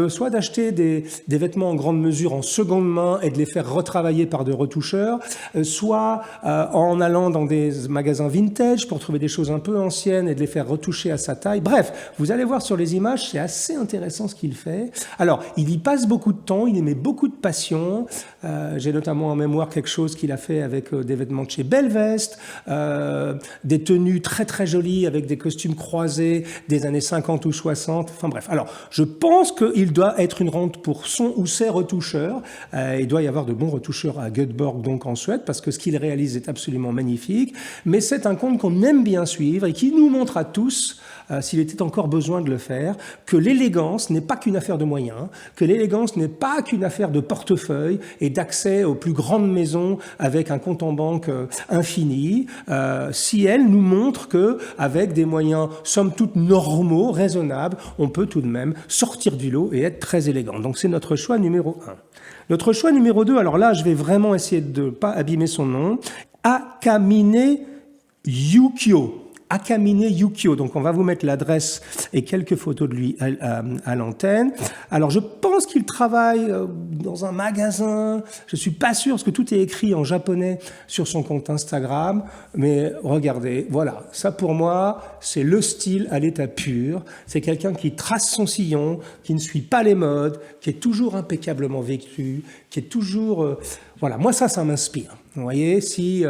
soit d'acheter des vêtements en grande mesure en seconde main et de les faire retravailler par des retoucheurs, soit en allant dans des magasins vintage pour trouver des choses un peu anciennes et de les faire retoucher à sa taille. Bref, vous allez voir sur les images, c'est assez intéressant ce qu'il fait. Alors, il y passe beaucoup de temps, il y met beaucoup de passion. J'ai notamment en mémoire quelque chose qu'il a fait avec des vêtements de chez Belvest, des tenues très très jolies avec des costumes croisés des années 50 ou 60. Enfin bref, alors je pense qu'il doit être une rente pour son ou ses retoucheurs. Il doit y avoir de bons retoucheurs à Göteborg, donc en Suède, parce que ce qu'il réalise est absolument magnifique. Mais c'est un conte qu'on aime bien suivre et qui nous montre à tous, s'il était encore besoin de le faire, que l'élégance n'est pas qu'une affaire de moyens, que l'élégance n'est pas qu'une affaire de portefeuille et d'accès aux plus grandes maisons avec un compte en banque infini. Si elle nous montre que, avec des moyens somme toute normaux, raisonnables, on peut tout de même sortir du lot et être très élégant. Donc c'est notre choix numéro 1. Notre choix numéro 2, alors là, je vais vraiment essayer de ne pas abîmer son nom, Akamine Yukio. Akamine Yukio. Donc, on va vous mettre l'adresse et quelques photos de lui à l'antenne. Alors, je pense qu'il travaille dans un magasin. Je suis pas sûr, parce que tout est écrit en japonais sur son compte Instagram. Mais regardez, voilà. Ça, pour moi, c'est le style à l'état pur. C'est quelqu'un qui trace son sillon, qui ne suit pas les modes, qui est toujours impeccablement vêtu, qui est toujours... Voilà, moi ça m'inspire. Vous voyez, si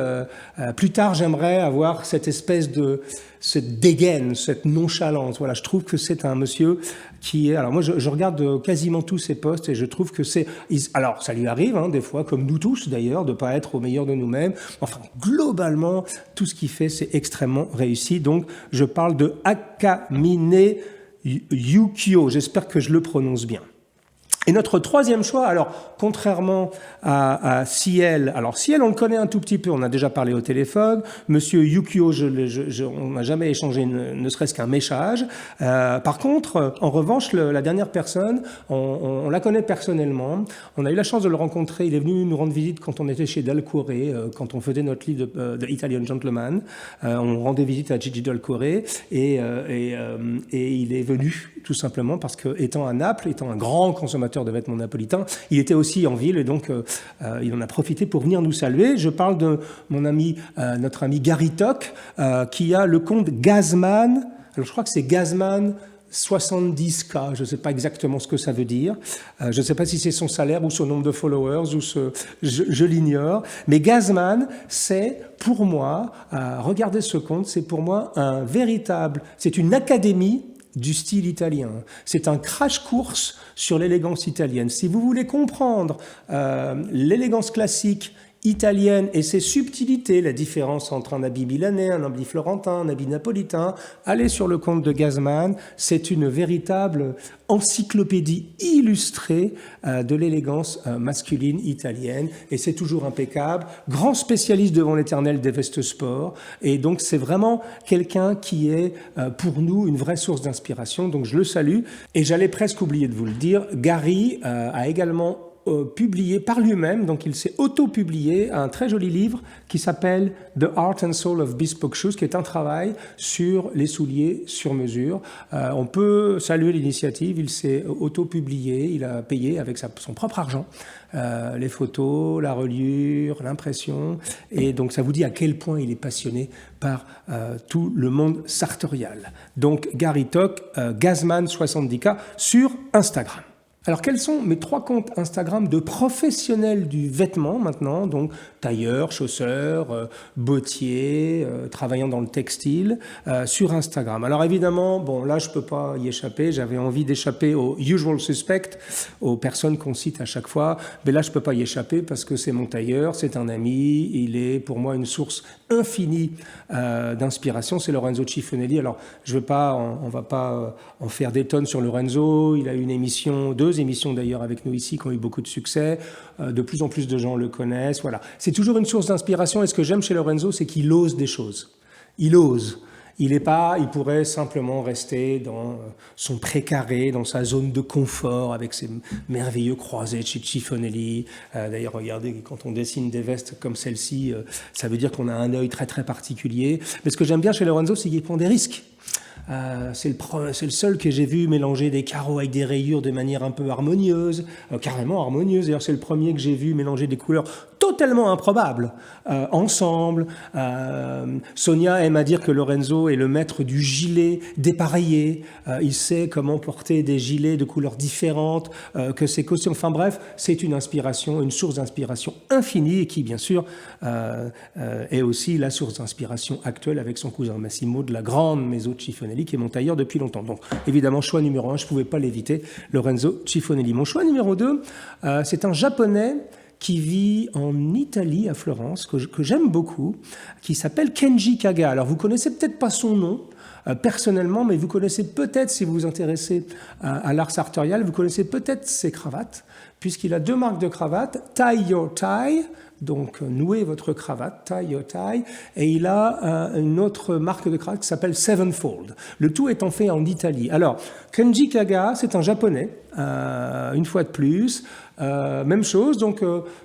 plus tard j'aimerais avoir cette espèce de cette dégaine, cette nonchalance. Voilà, je trouve que c'est un monsieur qui est... Alors moi je regarde quasiment tous ses posts et je trouve que c'est... Alors ça lui arrive des fois, comme nous tous d'ailleurs, de pas être au meilleur de nous-mêmes. Enfin, globalement, tout ce qu'il fait, c'est extrêmement réussi. Donc je parle de Akamine Yukio. J'espère que je le prononce bien. Et notre troisième choix, alors contrairement à Ciel, alors Ciel on le connaît un tout petit peu, on a déjà parlé au téléphone, Monsieur Yukio, on n'a jamais échangé ne serait-ce qu'un message. Par contre, en revanche, la dernière personne, on la connaît personnellement, on a eu la chance de le rencontrer, il est venu nous rendre visite quand on était chez Dalcore, quand on faisait notre livre de Italian Gentleman, on rendait visite à Gigi Dalcore et il est venu tout simplement parce que étant à Naples, étant un grand consommateur de vêtements napolitains, il était aussi en ville et donc il en a profité pour venir nous saluer. Je parle de mon ami, notre ami Gary Tock, qui a le compte Gazman. Alors je crois que c'est Gazman 70K, je ne sais pas exactement ce que ça veut dire. Je ne sais pas si c'est son salaire ou son nombre de followers, ou je l'ignore. Mais Gazman, c'est pour moi, regardez ce compte, c'est pour moi c'est une académie du style italien. C'est un crash course sur l'élégance italienne. Si vous voulez comprendre l'élégance classique italienne et ses subtilités, la différence entre un habit milanais, un habit florentin, un habit napolitain, allez sur le compte de Gazman, c'est une véritable encyclopédie illustrée de l'élégance masculine italienne et c'est toujours impeccable, grand spécialiste devant l'éternel des vestes sport et donc c'est vraiment quelqu'un qui est pour nous une vraie source d'inspiration, donc je le salue et j'allais presque oublier de vous le dire, Gary a également publié par lui-même, donc il s'est auto-publié un très joli livre qui s'appelle The Art and Soul of Bespoke Shoes, qui est un travail sur les souliers sur mesure. On peut saluer l'initiative, il s'est auto-publié, il a payé avec son propre argent les photos, la reliure, l'impression, et donc ça vous dit à quel point il est passionné par tout le monde sartorial. Donc Gary Tock, Gazman70K sur Instagram. Alors, quels sont mes 3 comptes Instagram de professionnels du vêtement maintenant, donc tailleurs, chausseurs, bottiers, travaillant dans le textile, sur Instagram. Alors évidemment, bon là je peux pas y échapper, j'avais envie d'échapper aux usual suspects, aux personnes qu'on cite à chaque fois, mais là je peux pas y échapper parce que c'est mon tailleur, c'est un ami, il est pour moi une source infinie d'inspiration, c'est Lorenzo Cifonelli. Alors je veux pas, on va pas en faire des tonnes sur Lorenzo, il a une émission, 2 émissions d'ailleurs avec nous ici qui ont eu beaucoup de succès, de plus en plus de gens le connaissent, voilà. C'est toujours une source d'inspiration et ce que j'aime chez Lorenzo, c'est qu'il ose des choses. Il ose. Il pourrait simplement rester dans son précaré, dans sa zone de confort, avec ses merveilleux croisés de chez Cifonelli. D'ailleurs, regardez, quand on dessine des vestes comme celle-ci, ça veut dire qu'on a un œil très très particulier. Mais ce que j'aime bien chez Lorenzo, c'est qu'il prend des risques. C'est le seul que j'ai vu mélanger des carreaux avec des rayures de manière un peu harmonieuse, carrément harmonieuse. D'ailleurs, c'est le premier que j'ai vu mélanger des couleurs totalement improbables ensemble. Sonia aime à dire que Lorenzo est le maître du gilet dépareillé. Il sait comment porter des gilets de couleurs différentes, que ses costumes. Enfin bref, c'est une inspiration, une source d'inspiration infinie et qui, bien sûr, est aussi la source d'inspiration actuelle avec son cousin Massimo de la grande maison Cifonelli, qui est mon tailleur depuis longtemps. Donc, évidemment, choix numéro 1, je ne pouvais pas l'éviter, Lorenzo Cifonelli. Mon choix numéro 2, c'est un Japonais qui vit en Italie, à Florence, que j'aime beaucoup, qui s'appelle Kenji Kaga. Alors, vous connaissez peut-être pas son nom, personnellement, mais vous connaissez peut-être, si vous vous intéressez à l'art sartorial, vous connaissez peut-être ses cravates, puisqu'il a 2 marques de cravates, Tie Your Tie, donc nouez votre cravate, tie your tie, et il a une autre marque de cravate qui s'appelle Sevenfold. Le tout étant fait en Italie. Alors, Kenji Kaga, c'est un Japonais, une fois de plus, même chose, donc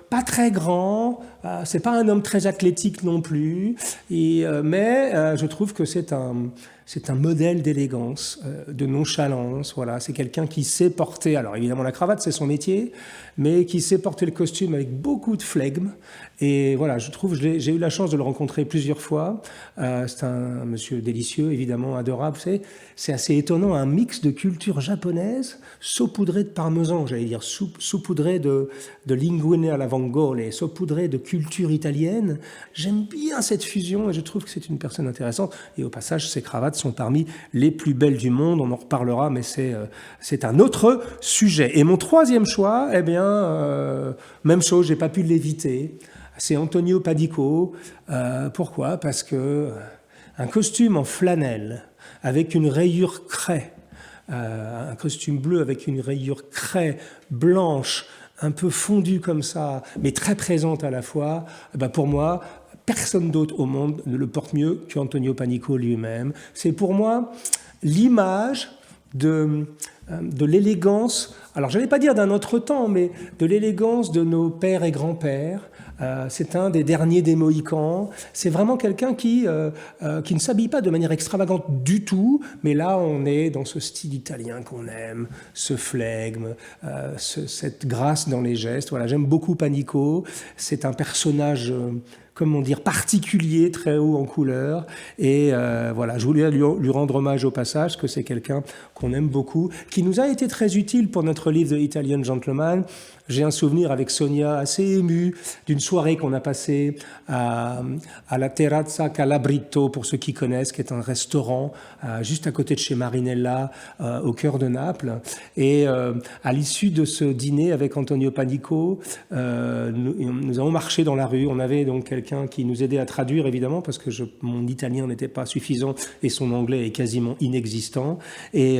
pas très grand, c'est pas un homme très athlétique non plus, mais je trouve que c'est un modèle d'élégance, de nonchalance, voilà. C'est quelqu'un qui sait porter, alors évidemment la cravate c'est son métier, mais qui sait porter le costume avec beaucoup de flegme. Et voilà, je trouve, j'ai eu la chance de le rencontrer plusieurs fois. C'est un monsieur délicieux, évidemment, adorable. C'est assez étonnant, un mix de culture japonaise, saupoudré de parmesan, j'allais dire, saupoudré de linguine alla vongole, et saupoudré de culture italienne. J'aime bien cette fusion et je trouve que c'est une personne intéressante. Et au passage, ses cravates sont parmi les plus belles du monde. On en reparlera, mais c'est un autre sujet. Et mon 3e choix, eh bien, même chose, j'ai pas pu l'éviter. C'est Antonio Padico. Pourquoi ? Parce que un costume en flanelle avec une rayure craie, un costume bleu avec une rayure craie blanche, un peu fondue comme ça, mais très présente à la fois, pour moi, personne d'autre au monde ne le porte mieux qu'Antonio Panico lui-même. C'est pour moi l'image de l'élégance, alors je n'allais pas dire d'un autre temps, mais de l'élégance de nos pères et grands-pères. C'est un des derniers des Mohicans. C'est vraiment quelqu'un qui ne s'habille pas de manière extravagante du tout, mais là on est dans ce style italien qu'on aime, ce flegme, cette grâce dans les gestes. Voilà, j'aime beaucoup Panico. C'est un personnage comment dire, particulier, très haut en couleur. Et voilà, je voulais lui rendre hommage au passage, que c'est quelqu'un qu'on aime beaucoup, qui nous a été très utile pour notre livre The Italian Gentleman. J'ai un souvenir avec Sonia assez ému d'une soirée qu'on a passée à la Terrazza Calabrito, pour ceux qui connaissent, qui est un restaurant juste à côté de chez Marinella, au cœur de Naples. Et à l'issue de ce dîner avec Antonio Panico, nous avons marché dans la rue. On avait donc quelqu'un qui nous aidait à traduire, évidemment, parce que mon italien n'était pas suffisant et son anglais est quasiment inexistant. Et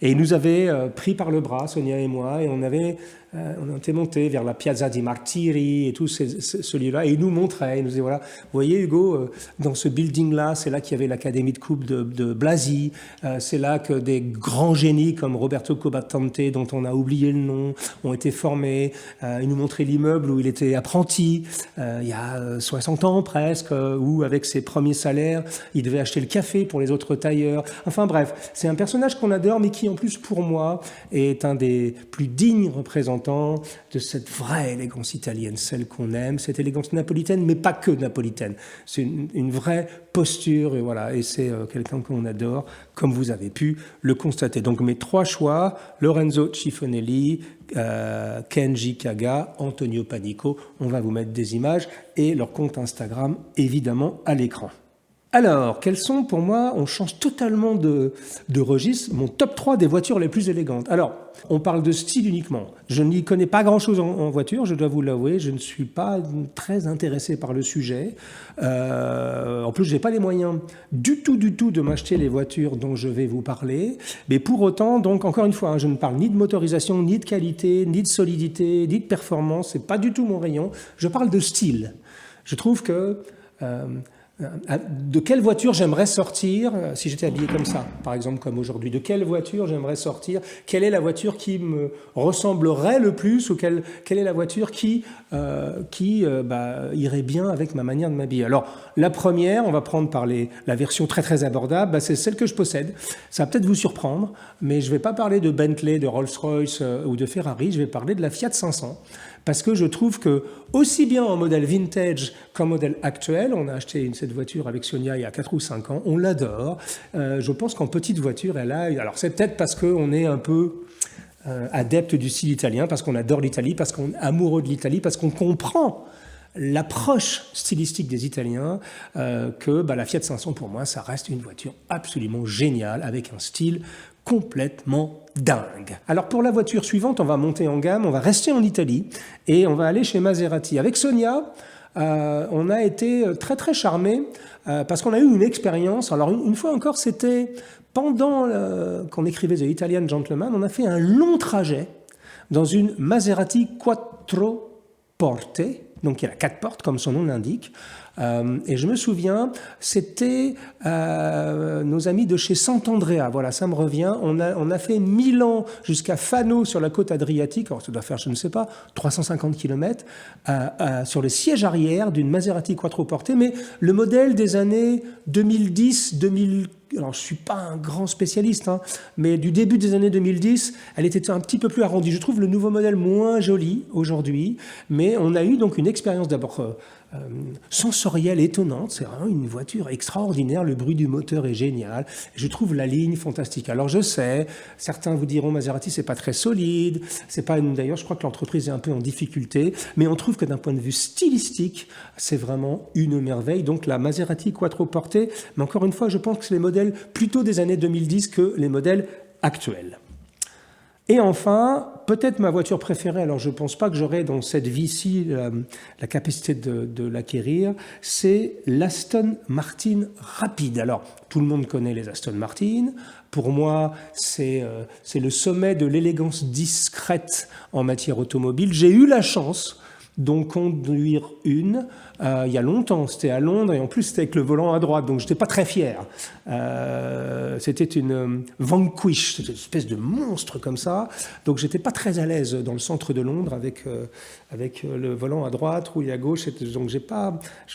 il nous avait pris par le bras, Sonia et moi, et on avait on était monté vers la Piazza di Martiri et tout ce lieu-là, et il nous montrait, il nous disait, voilà, vous voyez Hugo, dans ce building-là, c'est là qu'il y avait l'Académie de coupe de Blasi, c'est là que des grands génies comme Roberto Combattante, dont on a oublié le nom, ont été formés. Il nous montrait l'immeuble où il était apprenti, il y a 60 ans presque, où avec ses premiers salaires, il devait acheter le café pour les autres tailleurs. Enfin bref, c'est un personnage qu'on adore, mais qui en plus pour moi est un des plus dignes représentants de cette vraie élégance italienne, celle qu'on aime, cette élégance napolitaine, mais pas que napolitaine. C'est une vraie posture, et voilà, et c'est quelqu'un qu'on adore, comme vous avez pu le constater. Donc mes 3 choix, Lorenzo Cifonelli, Kenji Kaga, Antonio Panico, on va vous mettre des images et leur compte Instagram évidemment à l'écran. Alors, quels sont pour moi, on change totalement de registre, mon top 3 des voitures les plus élégantes. Alors, on parle de style uniquement. Je n'y connais pas grand-chose en voiture, je dois vous l'avouer, je ne suis pas très intéressé par le sujet. En plus, je n'ai pas les moyens du tout de m'acheter les voitures dont je vais vous parler. Mais pour autant, donc encore une fois, je ne parle ni de motorisation, ni de qualité, ni de solidité, ni de performance, c'est pas du tout mon rayon. Je parle de style. Je trouve que... de quelle voiture j'aimerais sortir si j'étais habillé comme ça, par exemple comme aujourd'hui. De quelle voiture j'aimerais sortir? Quelle est la voiture qui me ressemblerait le plus, ou quelle est la voiture qui irait bien avec ma manière de m'habiller? Alors la première, on va prendre par la version très très abordable, c'est celle que je possède. Ça va peut-être vous surprendre, mais je ne vais pas parler de Bentley, de Rolls-Royce ou de Ferrari, je vais parler de la Fiat 500. Parce que je trouve que, aussi bien en modèle vintage qu'en modèle actuel, on a acheté cette voiture avec Sonia il y a 4 ou 5 ans, on l'adore. Je pense qu'en petite voiture, elle a... Alors c'est peut-être parce qu'on est un peu adepte du style italien, parce qu'on adore l'Italie, parce qu'on est amoureux de l'Italie, parce qu'on comprend l'approche stylistique des Italiens, que la Fiat 500, pour moi, ça reste une voiture absolument géniale, avec un style complètement dingue. Alors pour la voiture suivante, on va monter en gamme, on va rester en Italie et on va aller chez Maserati. Avec Sonia, on a été très très charmés parce qu'on a eu une expérience. Alors une fois encore, c'était pendant qu'on écrivait The Italian Gentleman, on a fait un long trajet dans une Maserati Quattro Porte, donc il y a 4 portes comme son nom l'indique. Et je me souviens, c'était nos amis de chez Sant'Andrea, voilà, ça me revient. On a fait Milan jusqu'à Fano sur la côte adriatique, alors ça doit faire, je ne sais pas, 350 km, sur le siège arrière d'une Maserati Quattroporte, mais le modèle des années 2010-2015. Alors, je ne suis pas un grand spécialiste, mais du début des années 2010, elle était un petit peu plus arrondie. Je trouve le nouveau modèle moins joli aujourd'hui, mais on a eu donc une expérience d'abord sensorielle étonnante. C'est vraiment une voiture extraordinaire, le bruit du moteur est génial. Je trouve la ligne fantastique. Alors, je sais, certains vous diront Maserati, c'est pas très solide, c'est pas d'ailleurs, je crois que l'entreprise est un peu en difficulté, mais on trouve que d'un point de vue stylistique, c'est vraiment une merveille. Donc, la Maserati Quattroporte, mais encore une fois, je pense que c'est les modèles plutôt des années 2010 que les modèles actuels. Et enfin, peut-être ma voiture préférée, alors je ne pense pas que j'aurai dans cette vie-ci la capacité de l'acquérir, c'est l'Aston Martin Rapide. Alors, tout le monde connaît les Aston Martin. Pour moi, c'est le sommet de l'élégance discrète en matière automobile. J'ai eu la chance d'en conduire une il y a longtemps, c'était à Londres, et en plus c'était avec le volant à droite, donc je n'étais pas très fier. C'était une Vanquish, c'était une espèce de monstre comme ça, donc j'étais pas très à l'aise dans le centre de Londres avec le volant à droite, rouler à gauche, donc je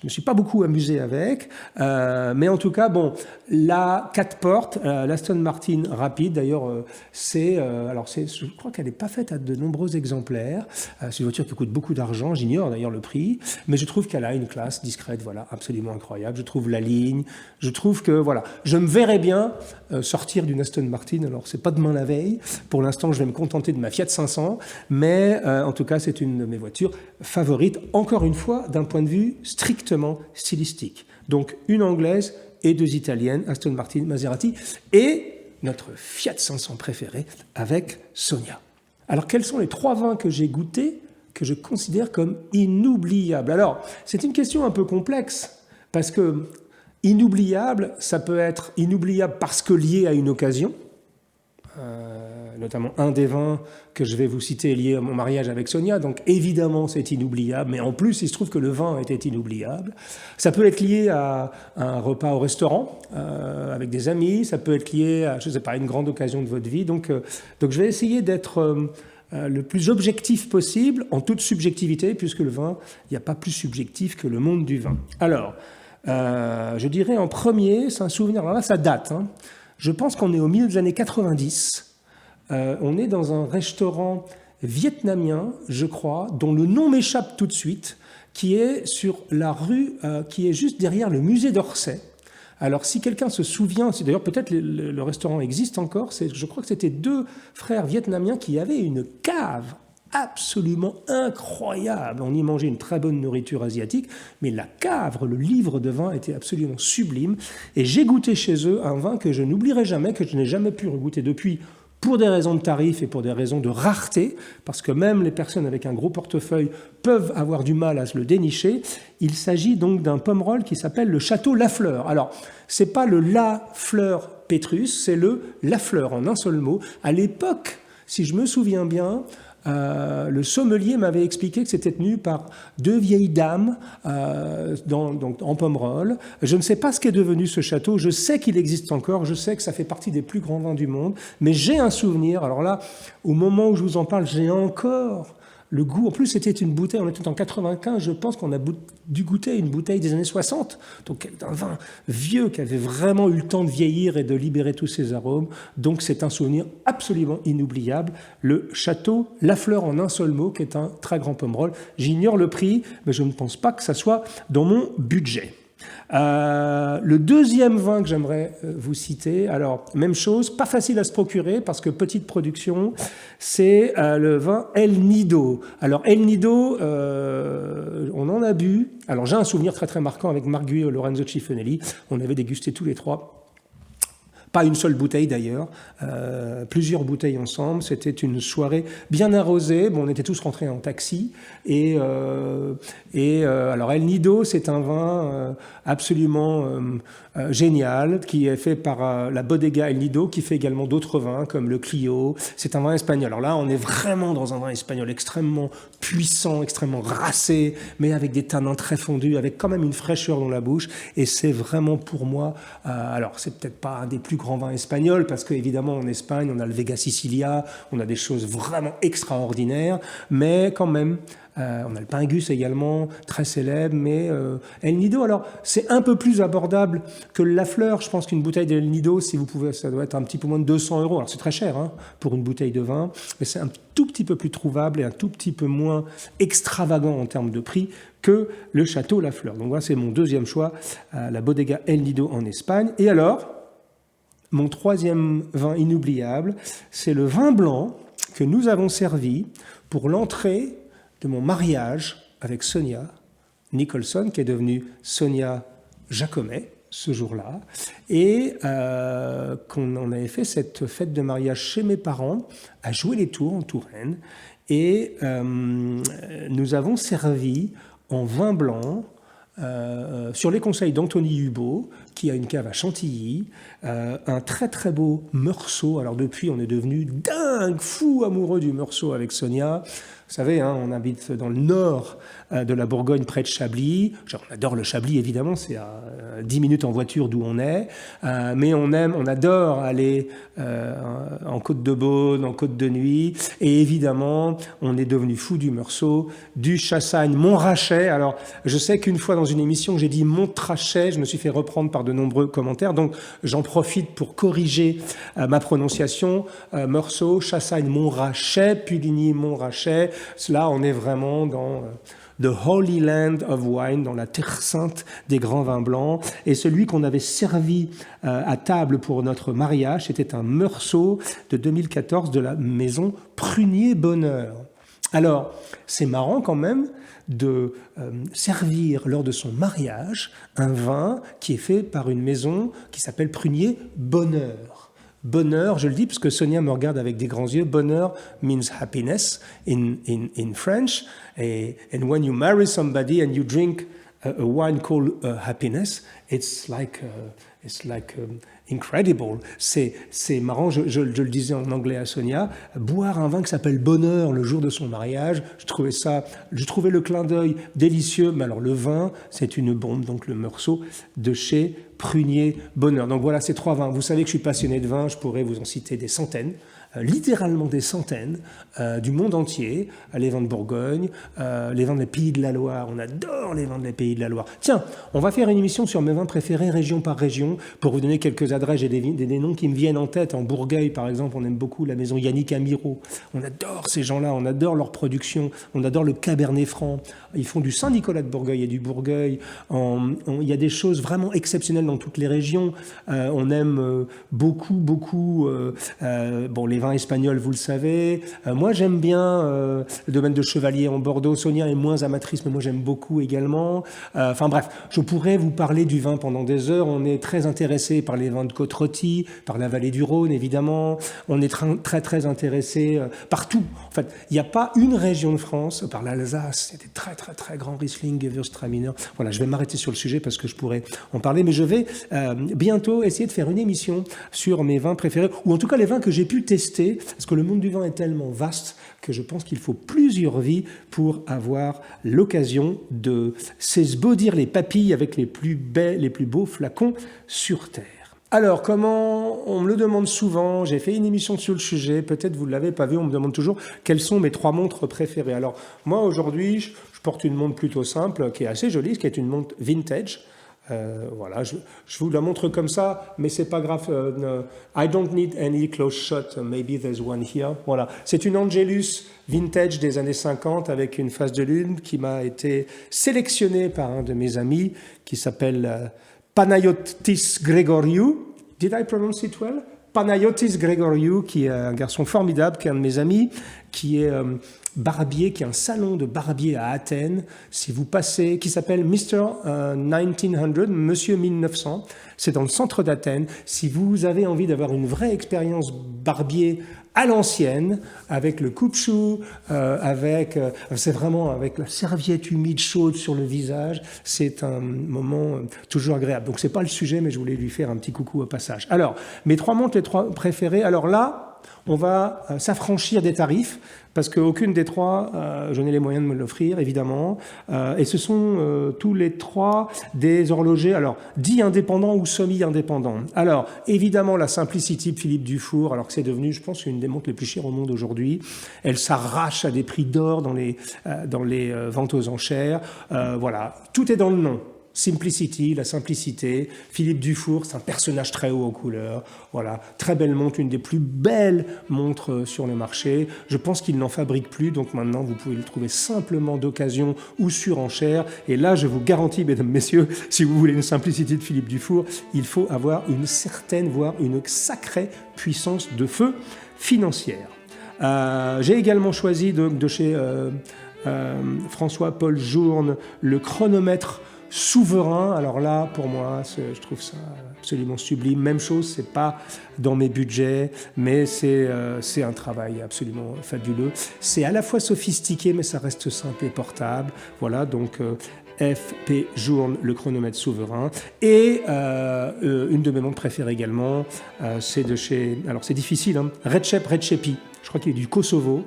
me suis pas beaucoup amusé avec, mais en tout cas, bon, la 4 portes, l'Aston Martin Rapide, d'ailleurs, je crois qu'elle n'est pas faite à de nombreux exemplaires, c'est une voiture qui coûte beaucoup d'argent, j'ignore d'ailleurs le prix, mais je trouve qu'elle a une classe discrète, voilà, absolument incroyable. Je trouve la ligne, je trouve que, voilà, je me verrais bien sortir d'une Aston Martin. Alors, c'est pas demain la veille. Pour l'instant, je vais me contenter de ma Fiat 500, mais en tout cas, c'est une de mes voitures favorites, encore une fois, d'un point de vue strictement stylistique. Donc, une anglaise et 2 italiennes, Aston Martin, Maserati, et notre Fiat 500 préférée avec Sonia. Alors, quels sont les 3 vins que j'ai goûtés que je considère comme inoubliable? Alors, c'est une question un peu complexe, parce que inoubliable, ça peut être inoubliable parce que lié à une occasion. notamment un des vins que je vais vous citer est lié à mon mariage avec Sonia, donc évidemment c'est inoubliable, mais en plus il se trouve que le vin était inoubliable. Ça peut être lié à un repas au restaurant avec des amis, ça peut être lié à, je ne sais pas, une grande occasion de votre vie, donc je vais essayer d'être le plus objectif possible, en toute subjectivité, puisque le vin, il n'y a pas plus subjectif que le monde du vin. Alors, je dirais en premier, c'est un souvenir, alors là ça date, hein. Je pense qu'on est au milieu des années 90, on est dans un restaurant vietnamien, je crois, dont le nom m'échappe tout de suite, qui est sur la rue, qui est juste derrière le musée d'Orsay. Alors, si quelqu'un se souvient, d'ailleurs peut-être le restaurant existe encore, je crois que c'était 2 frères vietnamiens qui avaient une cave absolument incroyable. On y mangeait une très bonne nourriture asiatique, mais la cave, le livre de vin était absolument sublime. Et j'ai goûté chez eux un vin que je n'oublierai jamais, que je n'ai jamais pu regoûter depuis, pour des raisons de tarifs et pour des raisons de rareté, parce que même les personnes avec un gros portefeuille peuvent avoir du mal à se le dénicher. Il s'agit donc d'un pomerol qui s'appelle le Château Lafleur. Alors, c'est pas le Lafleur Pétrus, c'est le Lafleur en un seul mot. À l'époque, si je me souviens bien, le sommelier m'avait expliqué que c'était tenu par 2 vieilles dames en Pomerol. Je ne sais pas ce qu'est devenu ce château, je sais qu'il existe encore, je sais que ça fait partie des plus grands vins du monde, mais j'ai un souvenir, alors là, au moment où je vous en parle, j'ai encore le goût. En plus, c'était une bouteille, on était en 95, je pense qu'on a dû goûter une bouteille des années 60, donc un vin vieux qui avait vraiment eu le temps de vieillir et de libérer tous ses arômes. Donc c'est un souvenir absolument inoubliable, le Château Lafleur en un seul mot, qui est un très grand pomerol. J'ignore le prix, mais je ne pense pas que ça soit dans mon budget. Le deuxième vin que j'aimerais vous citer, alors même chose, pas facile à se procurer parce que petite production, c'est le vin El Nido. Alors El Nido, on en a bu, alors j'ai un souvenir très très marquant avec Marc Guy et Lorenzo Cifonelli, on avait dégusté tous les 3. Pas une seule bouteille d'ailleurs, plusieurs bouteilles ensemble. C'était une soirée bien arrosée. Bon, on était tous rentrés en taxi. Alors El Nido, c'est un vin absolument génial qui est fait par la Bodega El Nido, qui fait également d'autres vins comme le Clio. C'est un vin espagnol. Alors là, on est vraiment dans un vin espagnol extrêmement puissant, extrêmement racé, mais avec des tanins très fondus, avec quand même une fraîcheur dans la bouche. Et c'est vraiment pour moi, alors c'est peut-être pas un des plus grands vins espagnols, parce qu'évidemment en Espagne, on a le Vega Sicilia, on a des choses vraiment extraordinaires, mais quand même, on a le Pingus également, très célèbre, mais El Nido, alors c'est un peu plus abordable que le Lafleur. Je pense qu'une bouteille d'El Nido, si vous pouvez, ça doit être un petit peu moins de 200 €. Alors c'est très cher hein, pour une bouteille de vin, mais c'est un tout petit peu plus trouvable et un tout petit peu moins extravagant en termes de prix que le Château Lafleur. Donc voilà, c'est mon deuxième choix, la Bodega El Nido en Espagne. Et alors, mon troisième vin inoubliable, c'est le vin blanc que nous avons servi pour l'entrée de mon mariage avec Sonia Nicholson, qui est devenue Sonia Jacomet ce jour-là, et qu'on avait fait cette fête de mariage chez mes parents à Jouer-les-Tours en Touraine, et nous avons servi en vin blanc sur les conseils d'Anthony Hubot, qui a une cave à Chantilly, un très très beau Meursault. Alors depuis, on est devenu dingue, fou amoureux du Meursault avec Sonia. Vous savez, hein, on habite dans le nord de la Bourgogne, près de Chablis. On adore le Chablis, évidemment, c'est à 10 minutes en voiture d'où on est. Mais on adore aller en Côte de Beaune, en Côte de Nuit. Et évidemment, on est devenu fou du Meursault, du Chassagne Montrachet. Alors, je sais qu'une fois dans une émission, j'ai dit Montrachet. Je me suis fait reprendre par de nombreux commentaires. Donc, j'en profite pour corriger ma prononciation. Meursault, Chassagne Montrachet, Puligny Montrachet. Là, on est vraiment dans the Holy Land of Wine, dans la terre sainte des grands vins blancs. Et celui qu'on avait servi à table pour notre mariage, c'était un Meursault de 2014 de la maison Prunier Bonheur. Alors, c'est marrant quand même de servir lors de son mariage un vin qui est fait par une maison qui s'appelle Prunier Bonheur. Bonheur, je le dis parce que Sonia me regarde avec des grands yeux. Bonheur means happiness in French. And when you marry somebody and you drink a wine called happiness, it's like incredible. C'est marrant, je le disais en anglais à Sonia, boire un vin qui s'appelle Bonheur le jour de son mariage, je trouvais le clin d'œil délicieux, mais alors le vin, c'est une bombe, donc le Meursault de chez Prunier Bonheur. Donc voilà ces 3 vins. Vous savez que je suis passionné de vin, je pourrais vous en citer des centaines. Littéralement des centaines, du monde entier, les vins de Bourgogne, les vins des Pays de la Loire, on adore les vins des Pays de la Loire. Tiens, on va faire une émission sur mes vins préférés région par région, pour vous donner quelques adresses et des noms qui me viennent en tête. En Bourgueil, par exemple, on aime beaucoup la maison Yannick Amiro, on adore ces gens-là, on adore leur production, on adore le Cabernet Franc, ils font du Saint-Nicolas de Bourgueil et du Bourgueil, il y a des choses vraiment exceptionnelles dans toutes les régions, on aime beaucoup, les vins espagnols, vous le savez. Moi, j'aime bien le domaine de Chevalier en Bordeaux. Sonia est moins amatrice, mais moi, j'aime beaucoup également. Enfin bref, je pourrais vous parler du vin pendant des heures. On est très intéressé par les vins de Côte-Rôtie, par la vallée du Rhône, évidemment. On est très intéressé partout. En fait, il n'y a pas une région de France, par l'Alsace, il y a des très grands Riesling, Gewürztraminer. Voilà, je vais m'arrêter sur le sujet parce que je pourrais en parler, mais je vais bientôt essayer de faire une émission sur mes vins préférés, ou en tout cas les vins que j'ai pu tester, parce que le monde du vin est tellement vaste que je pense qu'il faut plusieurs vies pour avoir l'occasion de s'esbaudir les papilles avec les plus beaux flacons sur Terre. Alors, comment on me le demande souvent, j'ai fait une émission sur le sujet, peut-être vous ne l'avez pas vu, on me demande toujours quelles sont mes 3 montres préférées. Alors, moi aujourd'hui, je porte une montre plutôt simple, qui est assez jolie, qui est une montre vintage. Voilà, je vous la montre comme ça, mais c'est pas grave. I don't need any close shot. Maybe there's one here. Voilà, c'est une Angelus vintage des années 50 avec une face de lune qui m'a été sélectionnée par un de mes amis qui s'appelle Panayotis Gregoriou. Did I pronounce it well? Panayotis Gregoriou, qui est un garçon formidable, qui est un de mes amis, qui est barbier, qui est un salon de barbier à Athènes, si vous passez, qui s'appelle Mr. 1900, Monsieur 1900, c'est dans le centre d'Athènes. Si vous avez envie d'avoir une vraie expérience barbier à l'ancienne, avec le coupe-chou, c'est vraiment avec la serviette humide chaude sur le visage, c'est un moment toujours agréable. Donc c'est pas le sujet, mais je voulais lui faire un petit coucou au passage. Alors, mes 3 montres, les 3 préférées, alors là, on va s'affranchir des tarifs, parce qu'aucune des 3, je n'ai les moyens de me l'offrir, évidemment. Et ce sont tous les 3 des horlogers, alors, dits indépendants ou semi-indépendants. Alors, évidemment, la Simplicity de Philippe Dufour, alors que c'est devenu, je pense, une des montres les plus chères au monde aujourd'hui. Elle s'arrache à des prix d'or dans les ventes aux enchères. Voilà, tout est dans le nom. Simplicity, la simplicité. Philippe Dufour, c'est un personnage très haut en couleurs. Voilà, très belle montre, une des plus belles montres sur le marché. Je pense qu'il n'en fabrique plus, donc maintenant vous pouvez le trouver simplement d'occasion ou sur enchère. Et là, je vous garantis, mesdames, messieurs, si vous voulez une Simplicity de Philippe Dufour, il faut avoir une certaine, voire une sacrée puissance de feu financière. J'ai également choisi de chez François-Paul Journe le chronomètre souverain. Alors là, pour moi, je trouve ça absolument sublime. Même chose, c'est pas dans mes budgets, mais c'est un travail absolument fabuleux. C'est à la fois sophistiqué, mais ça reste simple et portable. Voilà, donc FP Journe, le chronomètre souverain. Et une de mes montres préférées également, c'est de chez... Alors c'est difficile, hein, Recep Recepi. Je crois qu'il est du Kosovo.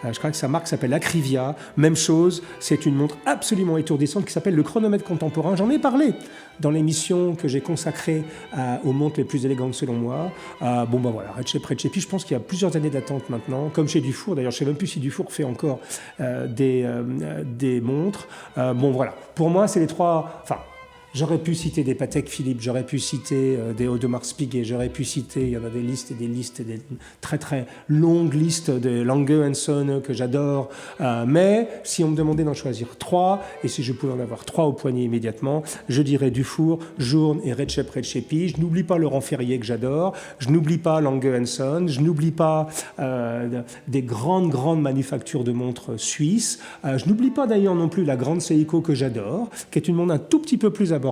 Je crois que sa marque s'appelle Akrivia. Même chose, c'est une montre absolument étourdissante qui s'appelle le chronomètre contemporain. J'en ai parlé dans l'émission que j'ai consacrée aux montres les plus élégantes selon moi. Voilà, Recep Recepi, je pense qu'il y a plusieurs années d'attente maintenant, comme chez Dufour. D'ailleurs, je ne sais même plus si Dufour fait encore des montres. Voilà, pour moi, c'est les 3... Enfin, j'aurais pu citer des Patek Philippe, j'aurais pu citer des Audemars Piguet, j'aurais pu citer, il y en a des listes et des listes, des très très longues listes de Lange & Söhne que j'adore, mais si on me demandait d'en choisir 3, et si je pouvais en avoir 3 au poignet immédiatement, je dirais Dufour, Journe et Recep Recepi. Je n'oublie pas Laurent Ferrier que j'adore, je n'oublie pas Lange & Söhne, je n'oublie pas des grandes manufactures de montres suisses, je n'oublie pas d'ailleurs non plus la grande Seiko que j'adore, qui est une montre un tout petit peu plus abordable,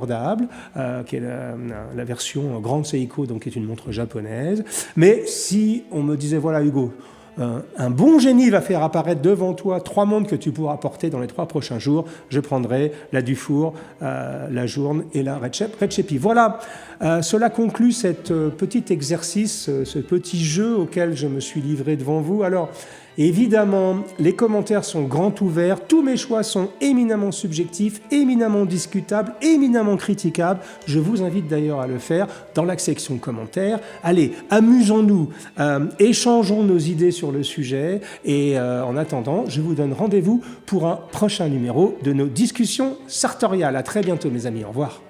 qui est la version grande Seiko, donc qui est une montre japonaise. Mais si on me disait, voilà Hugo, un bon génie va faire apparaître devant toi 3 montres que tu pourras porter dans les 3 prochains jours. Je prendrai la Dufour, la Journe et la Retschapi. Voilà, cela conclut cet petit exercice, ce petit jeu auquel je me suis livré devant vous. Alors, évidemment, les commentaires sont grands ouverts. Tous mes choix sont éminemment subjectifs, éminemment discutables, éminemment critiquables. Je vous invite d'ailleurs à le faire dans la section commentaires. Allez, amusons-nous, échangeons nos idées sur le sujet. Et en attendant, je vous donne rendez-vous pour un prochain numéro de nos discussions sartoriales. À très bientôt, mes amis. Au revoir.